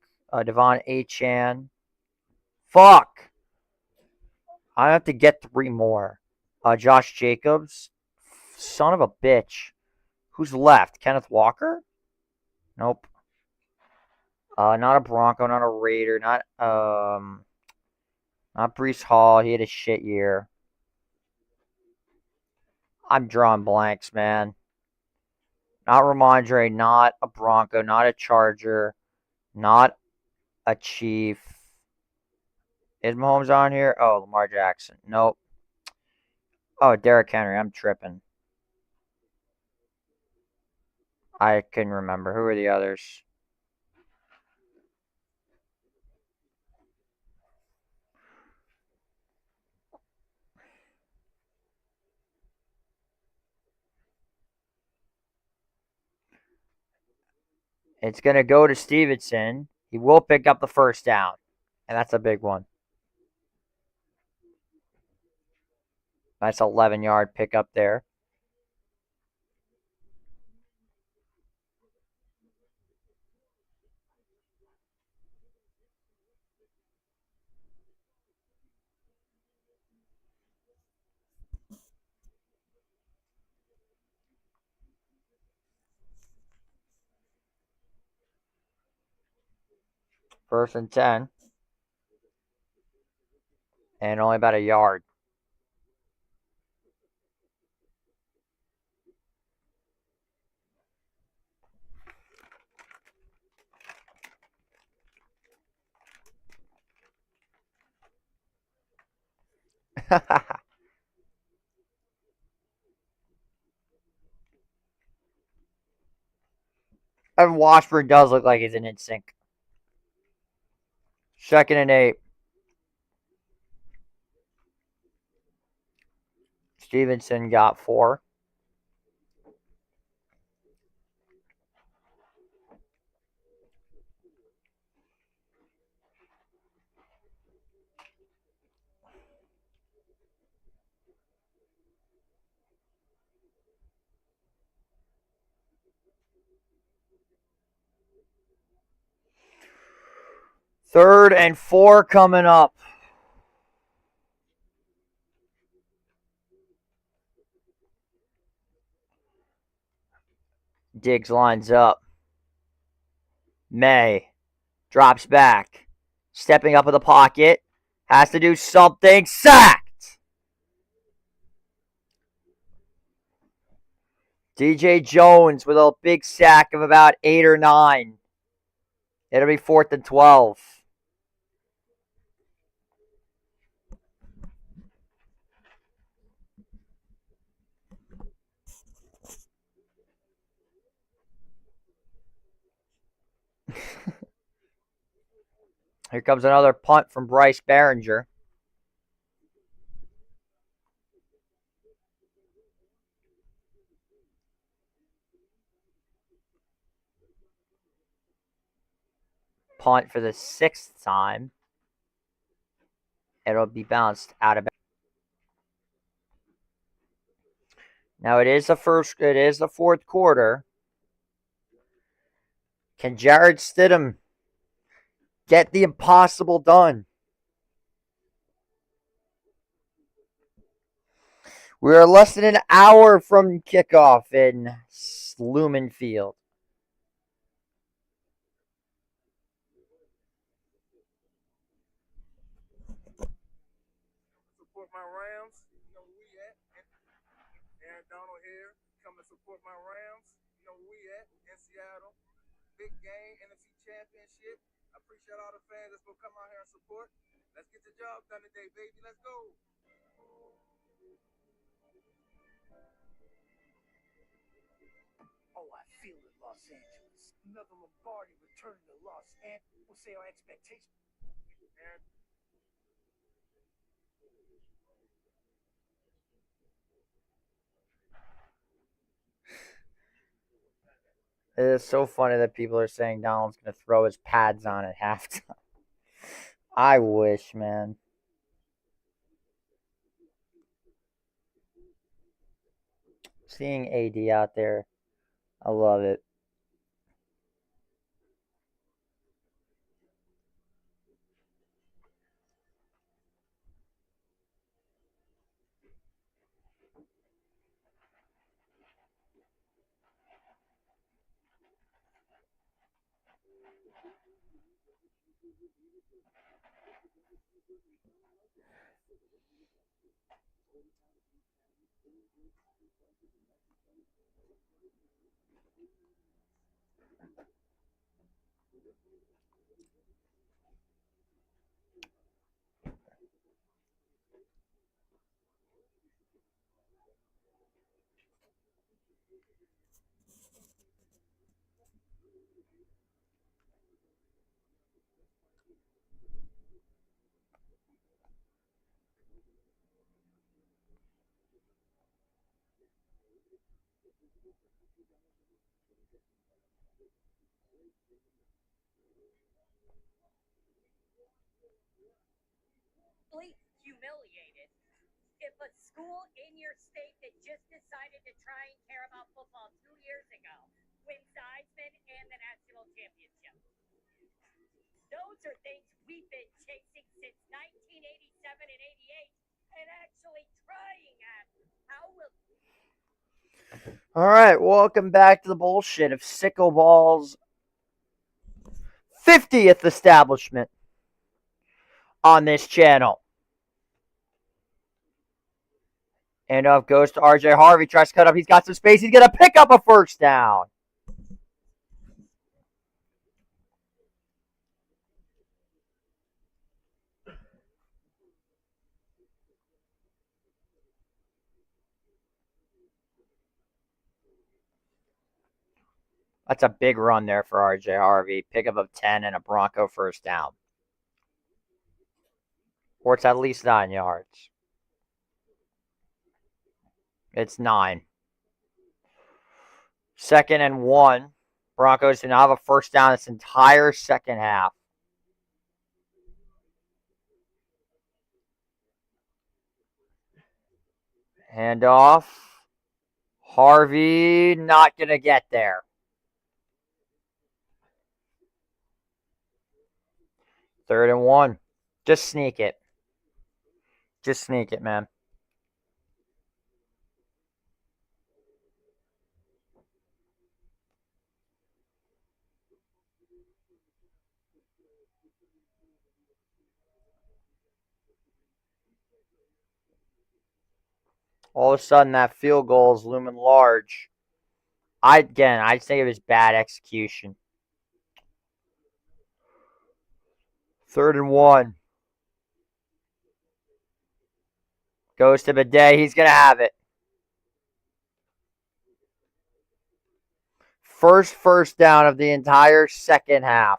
Devon Achan. Fuck. I have to get 3 more. Josh Jacobs. Son of a bitch. Who's left? Kenneth Walker? Nope. Not a Bronco, not a Raider, not Breece Hall. He had a shit year. I'm drawing blanks, man. Not Ramondre, not a Bronco, not a Charger, not a Chief. Is Mahomes on here? Oh, Lamar Jackson. Nope. Oh, Derrick Henry. I'm tripping. I couldn't remember. Who are the others? It's going to go to Stevenson. He will pick up the first down. And that's a big one. Nice 11-yard pickup there. First and 10. And only about a yard. And Washburn does look like he's in sync. 2nd and 8. Stevenson got 4. Third and 4 coming up. Diggs lines up. May drops back. Stepping up in the pocket. Has to do something. Sacked! DJ Jones with a big sack of about 8 or 9. It'll be 4th and 12. Here comes another punt from Bryce Behringer. Punt for the 6th time. It'll be bounced out of. Now it is the 4th quarter. Can Jarrett Stidham get the impossible done? We are less than an hour from kickoff in Lumen Field. Support my Rams. You know where we at. Aaron Donald here. Come to support my Rams. You know where we at. In Seattle. Big game. NFC Championship. I appreciate all the fans that's going to come out here and support. Let's get the job done today, baby. Let's go. Oh, I feel it, Los Angeles. Another Lombardi returning to Los Angeles. We'll say our expectations. And It is so funny that people are saying Donald's going to throw his pads on at halftime. I wish, man. Seeing AD out there, I love it. Humiliated if a school in your state that just decided to try and care about football 2 years ago wins the Heisman and the national championship. Those are things we've been chasing since 1987 and 88 and actually trying at. How will... All right, welcome back to the bullshit of Sickle Ball's 50th establishment on this channel. And up goes to RJ Harvey. Tries to cut up. He's got some space. He's going to pick up a first down. That's a big run there for RJ Harvey. Pickup of 10 and a Bronco first down. Or it's at least 9 yards. It's 9. 2nd and 1. Broncos do not have a first down this entire second half. Handoff. Harvey not going to get there. 3rd and 1. Just sneak it. Just sneak it, man. All of a sudden, that field goal is looming large. I think it was bad execution. 3rd and 1. Goes to Bidet. He's going to have it. First down of the entire second half.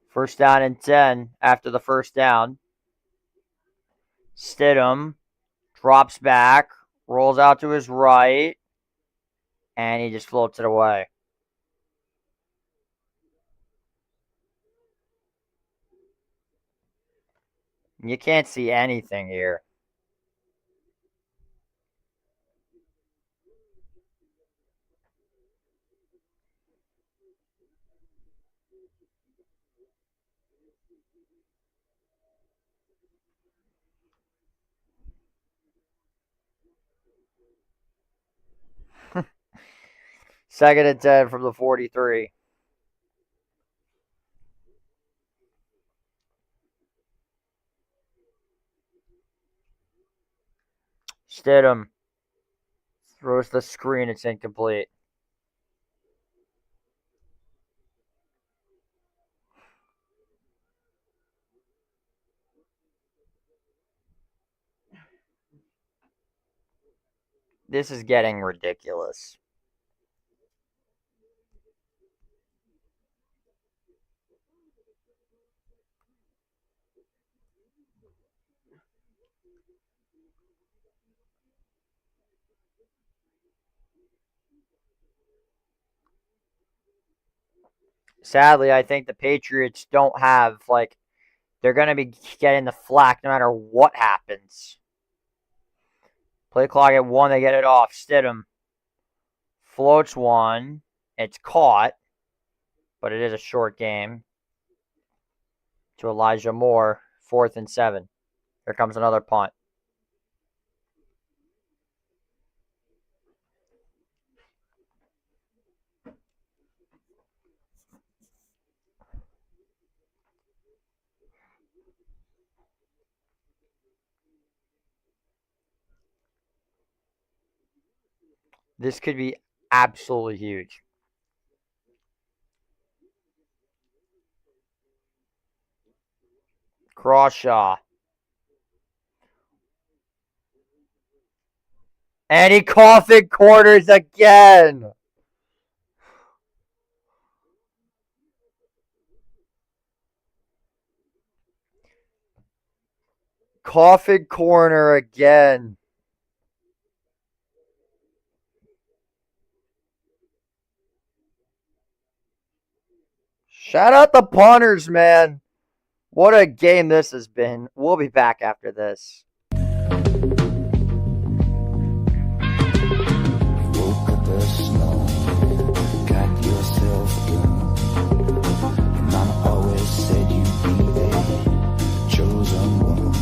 First down and 10 after the first down. Stidham drops back, rolls out to his right, and he just floats it away. You can't see anything here. 2nd and 10 from the 43. Stidham throws the screen. It's incomplete. This is getting ridiculous. Sadly, I think the Patriots don't have, like, they're going to be getting the flack no matter what happens. Play clock at 1, they get it off. Stidham floats one. It's caught, but it is a short game. To Elijah Moore, 4th and 7. Here comes another punt. This could be absolutely huge. Crawshaw. And he coffin corners again. Coffin corner again. Shout out the punters, man. What a game this has been. We'll be back after this. Woke up this morning, got yourself done. Your mama always said you'd be the chosen one.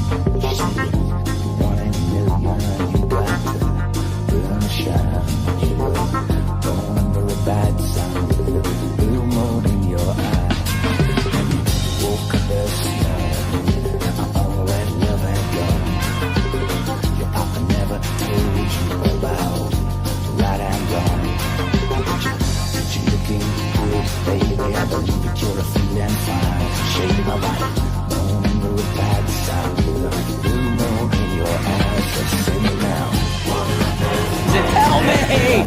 She said, 1 in a million, you got to burn the shine. You were born under a bad sign, blue moon in your eye. And you woke up this morning, all that love had gone. Your papa never told you about right and wrong. But you're looking good, baby. I believe that you're a feeling fine. Shade my light, born under a bad sign. Blue moon in your eyes, so sing it now. Tell me!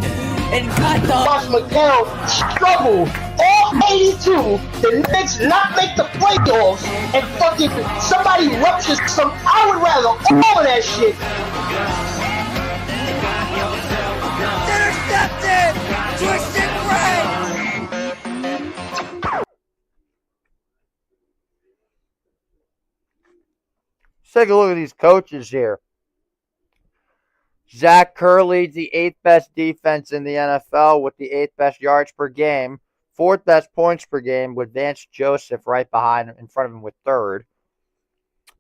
And cut the Josh McCown struggled all 82. The Knicks not make the playoffs and fucking somebody ruptures some. I would rather all of that shit. intercepted! Twisted Ray! Let's take a look at these coaches here. Zach Kerr leads the 8th best defense in the NFL with the 8th best yards per game, 4th best points per game with Vance Joseph right behind him, in front of him with 3rd.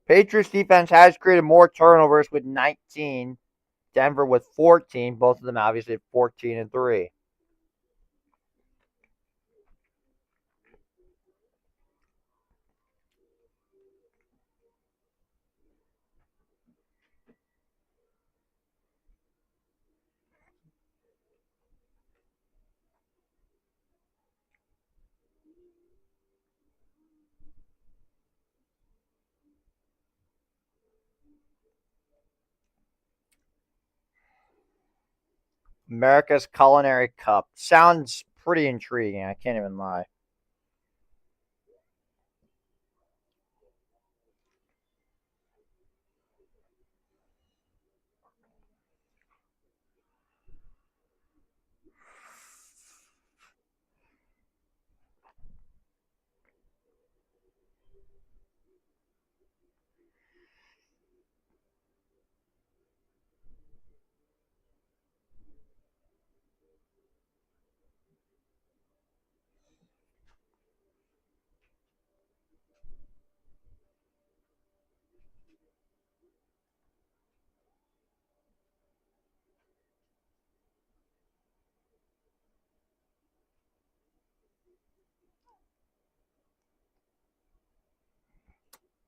Patriots defense has created more turnovers with 19. Denver with 14. Both of them obviously at 14 and 3. America's Culinary Cup. Sounds pretty intriguing. I can't even lie.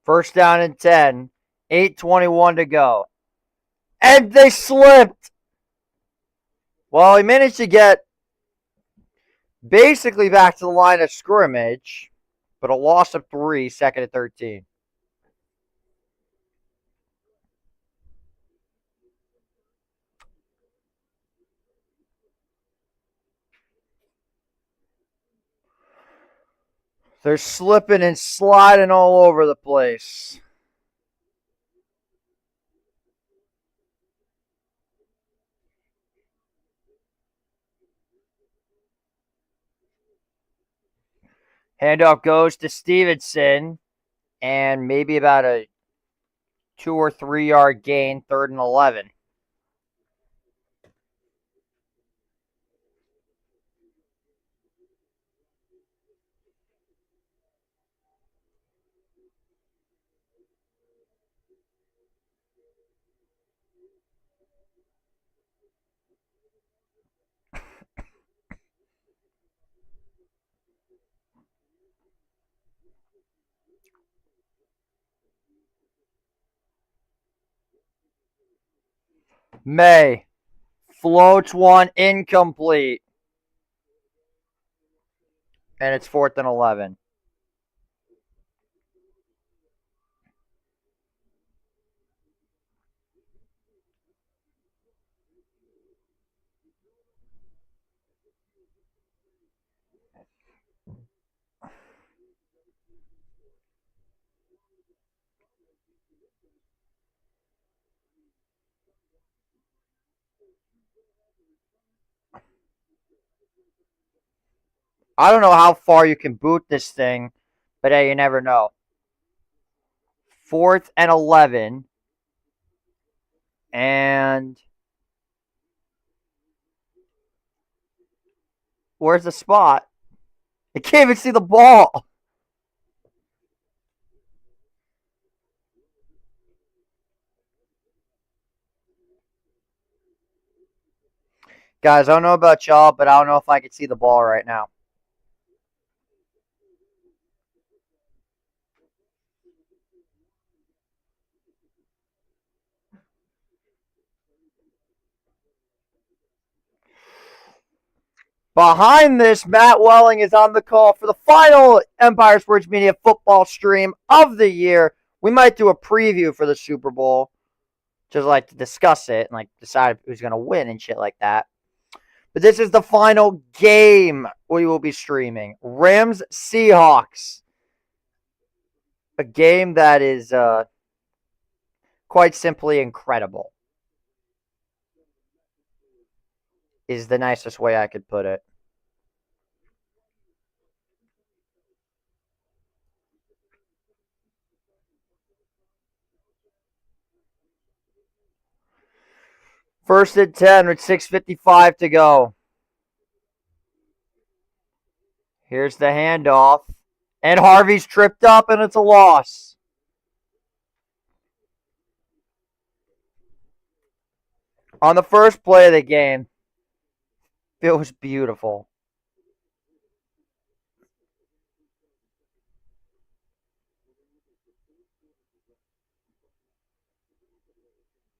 First down and 10. 8:21 to go. And they slipped. Well, he managed to get basically back to the line of scrimmage, but a loss of 3, second and 13. They're slipping and sliding all over the place. Handoff goes to Stevenson, and maybe about a 2 or 3 yard gain, 3rd and 11. May floats one incomplete. And it's 4th and 11. I don't know how far you can boot this thing, but hey, you never know. 4th and 11. And where's the spot? I can't even see the ball. Guys, I don't know about y'all, but I don't know if I can see the ball right now. Behind this, Matt Welling is on the call for the final Empire Sports Media football stream of the year. We might do a preview for the Super Bowl, just like to discuss it and like decide who's going to win and shit like that. But this is the final game we will be streaming. Rams Seahawks. A game that is quite simply incredible. Is the nicest way I could put it. First and 10 with 6:55 to go. Here's the handoff. And Harvey's tripped up, and it's a loss. On the first play of the game, it was beautiful.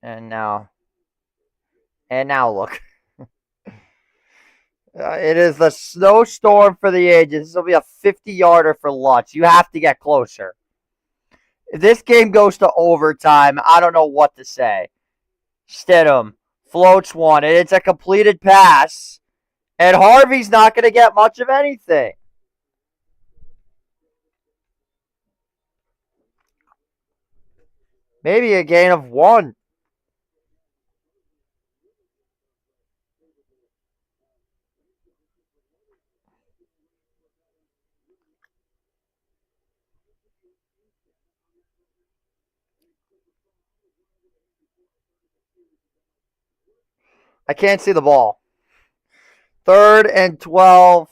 And now look. It is the snowstorm for the ages. This will be a 50-yarder for Lutz. You have to get closer. If this game goes to overtime, I don't know what to say. Stidham floats one, and it's a completed pass. And Harvey's not going to get much of anything. Maybe a gain of 1. I can't see the ball. 3rd and 12.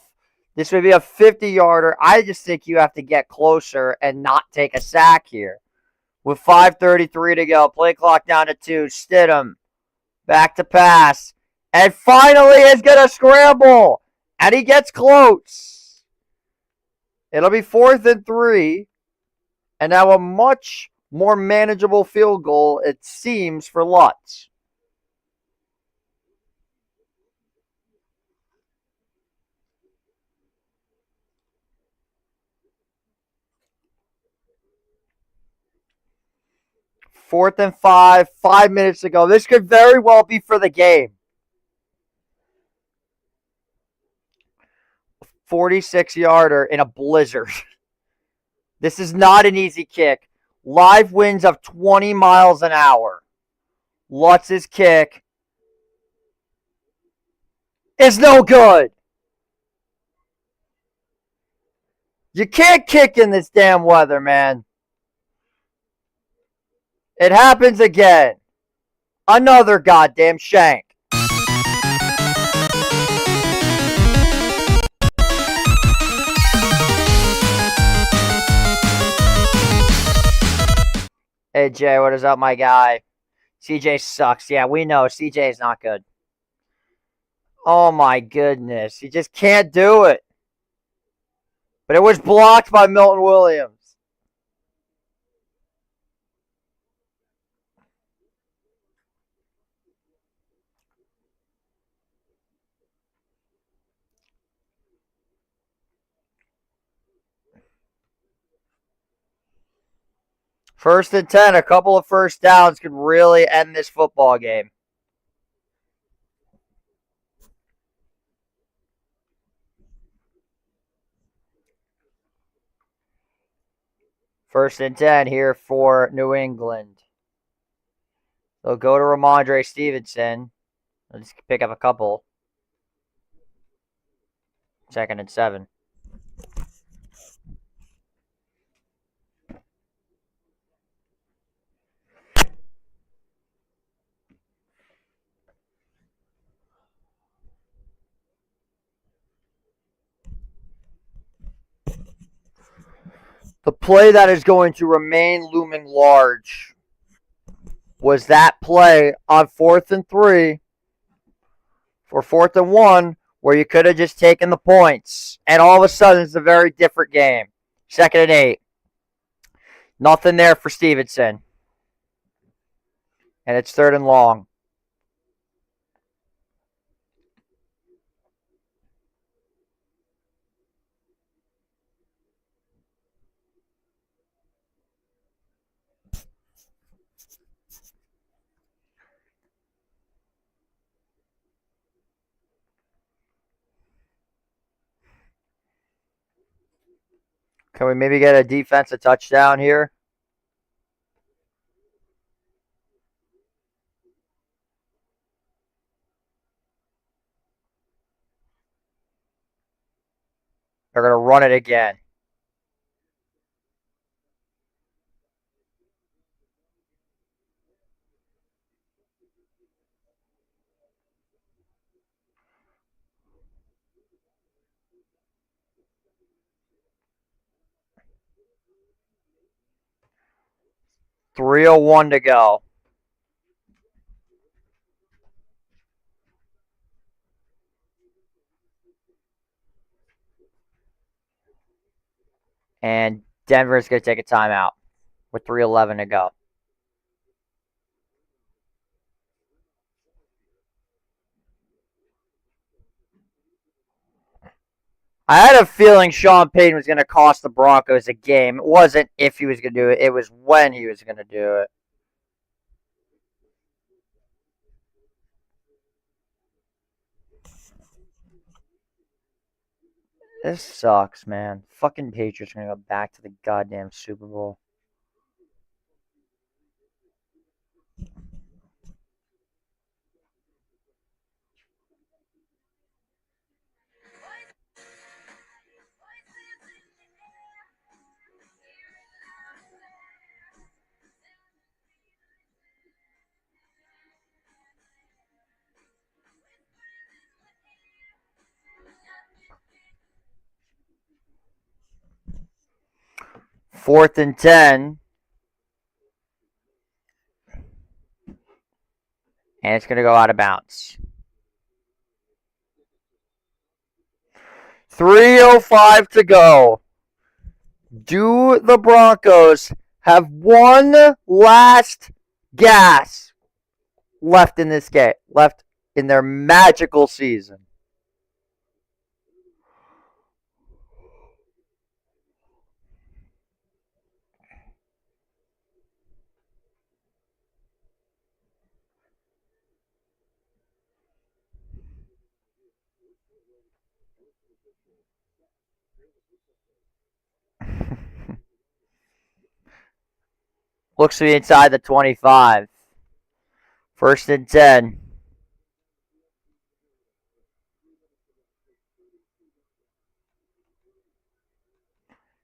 This would be a 50-yarder. I just think you have to get closer and not take a sack here. With 5:33 to go. Play clock down to 2. Stidham. Back to pass. And finally is going to scramble. And he gets close. It'll be 4th and 3. And now a much more manageable field goal, it seems, for Lutz. Fourth and 5, 5 minutes to go. This could very well be for the game. 46-yarder in a blizzard. This is not an easy kick. Live winds of 20 miles an hour. Lutz's kick is no good. You can't kick in this damn weather, man. It happens again. Another goddamn shank. Hey, Jay, what is up, my guy? CJ sucks. Yeah, we know. CJ is not good. Oh, my goodness. He just can't do it. But it was blocked by Milton Williams. First and 10, a couple of first downs could really end this football game. First and 10 here for New England. They'll go to Ramondre Stevenson. Let's pick up a couple. Second and 7. The play that is going to remain looming large was that play on 4th and 3 for 4th and 1 where you could have just taken the points. And all of a sudden, it's a very different game. 2nd and 8. Nothing there for Stevenson. And it's 3rd and long. Can we maybe get a defensive touchdown here? They're going to run it again. .301 to go. And Denver's going to take a timeout with 3:11 to go. I had a feeling Sean Payton was going to cost the Broncos a game. It wasn't if he was going to do it. It was when he was going to do it. This sucks, man. Fucking Patriots are going to go back to the goddamn Super Bowl. Fourth and 10. And it's going to go out of bounds. 3:05 to go. Do the Broncos have one last gas left in this game, left in their magical season? Looks to be inside the 25. 1st and 10.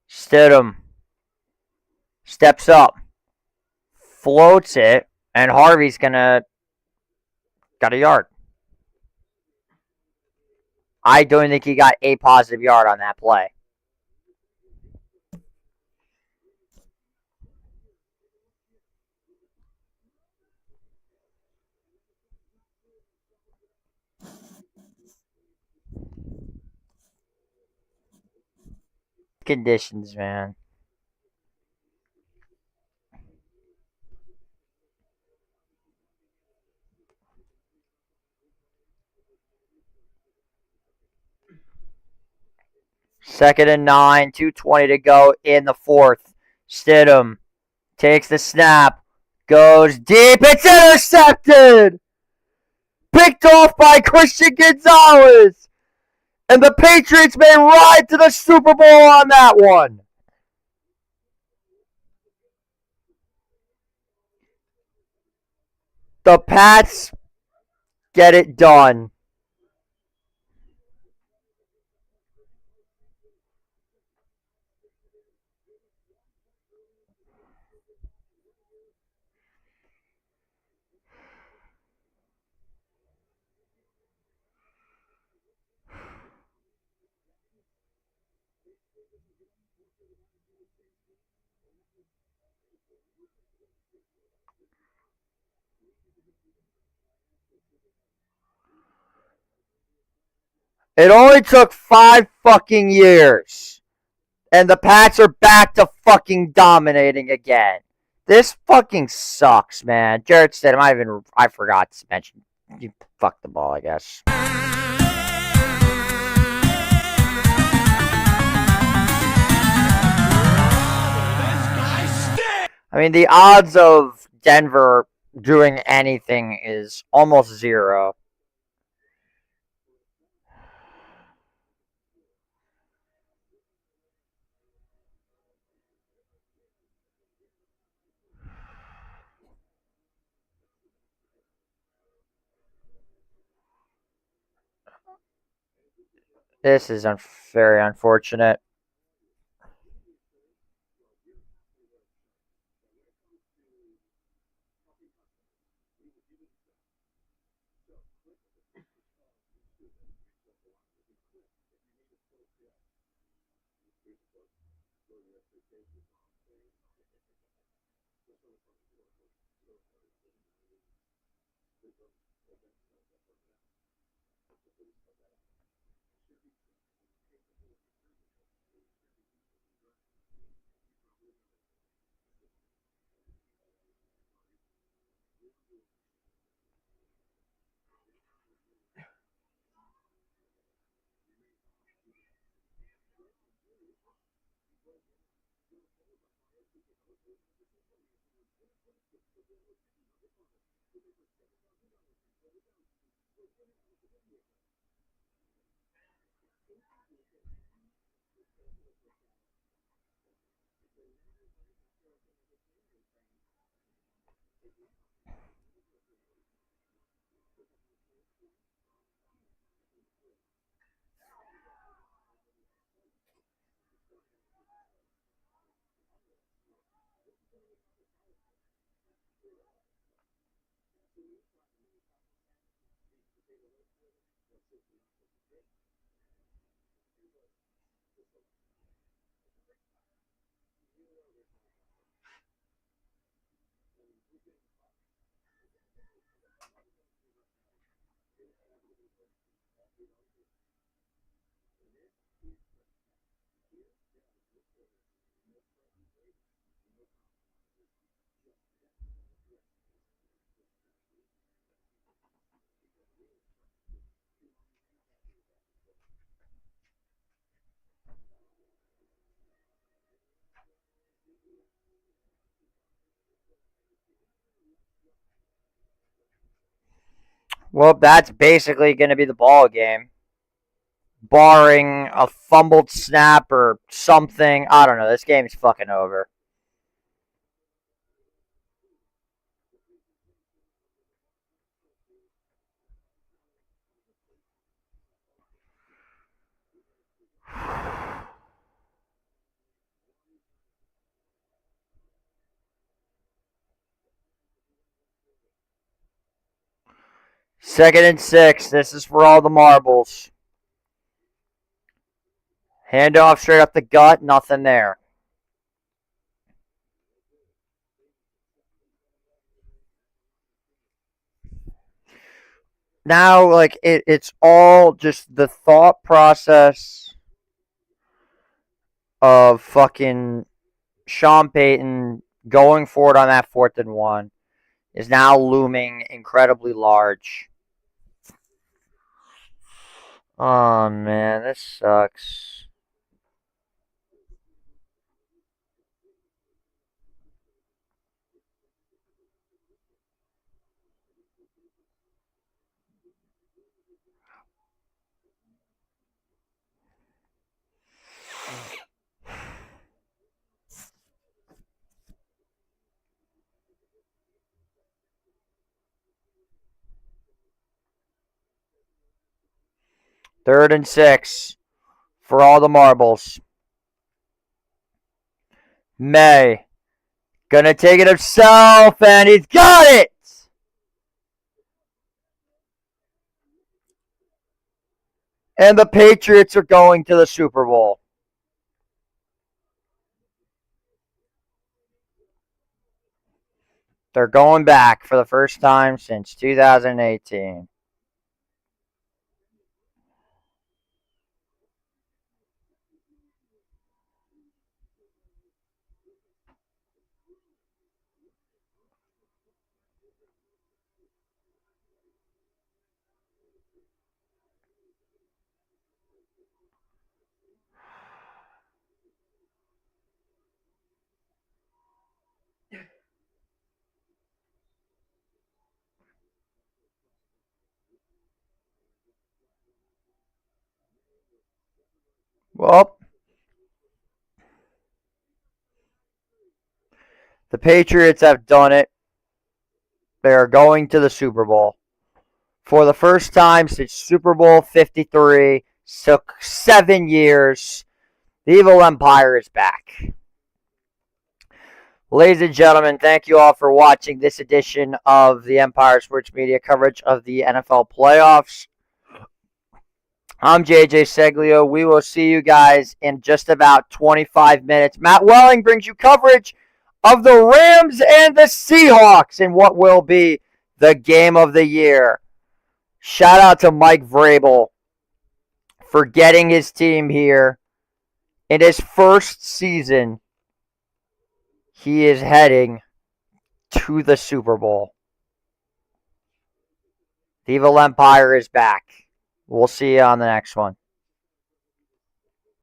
Stidham steps up, floats it, and Harvey's got a yard. I don't think he got a positive yard on that play. Conditions, man. Second and 9, 2:20 to go in the 4th. Stidham takes the snap, goes deep, it's intercepted! Picked off by Christian Gonzalez! And the Patriots may ride to the Super Bowl on that one! The Pats get it done. It only took 5 fucking years. And the Pats are back to fucking dominating again. This fucking sucks, man. Jarrett Stidham, I forgot to mention. You fucked the ball, I guess. I mean, the odds of Denver doing anything is almost 0. This is very unfortunate. Well, that's basically going to be the ball game. Barring a fumbled snap or something. I don't know. This game's fucking over. Second and 6. This is for all the marbles. Handoff straight up the gut. Nothing there. Now, like, it's all just the thought process of fucking Sean Payton going forward on that 4th and 1 is now looming incredibly large. Oh, man, this sucks. Third and 6 for all the marbles. May gonna take it himself, and he's got it! And the Patriots are going to the Super Bowl. They're going back for the first time since 2018. Well, the Patriots have done it. They are going to the Super Bowl. For the first time since Super Bowl 53, took 7 years, the evil empire is back. Ladies and gentlemen, thank you all for watching this edition of the Empire Sports Media coverage of the NFL playoffs. I'm JJ Seglio. We will see you guys in just about 25 minutes. Matt Welling brings you coverage of the Rams and the Seahawks in what will be the game of the year. Shout out to Mike Vrabel for getting his team here in his first season. He is heading to the Super Bowl. The Evil Empire is back. We'll see you on the next one.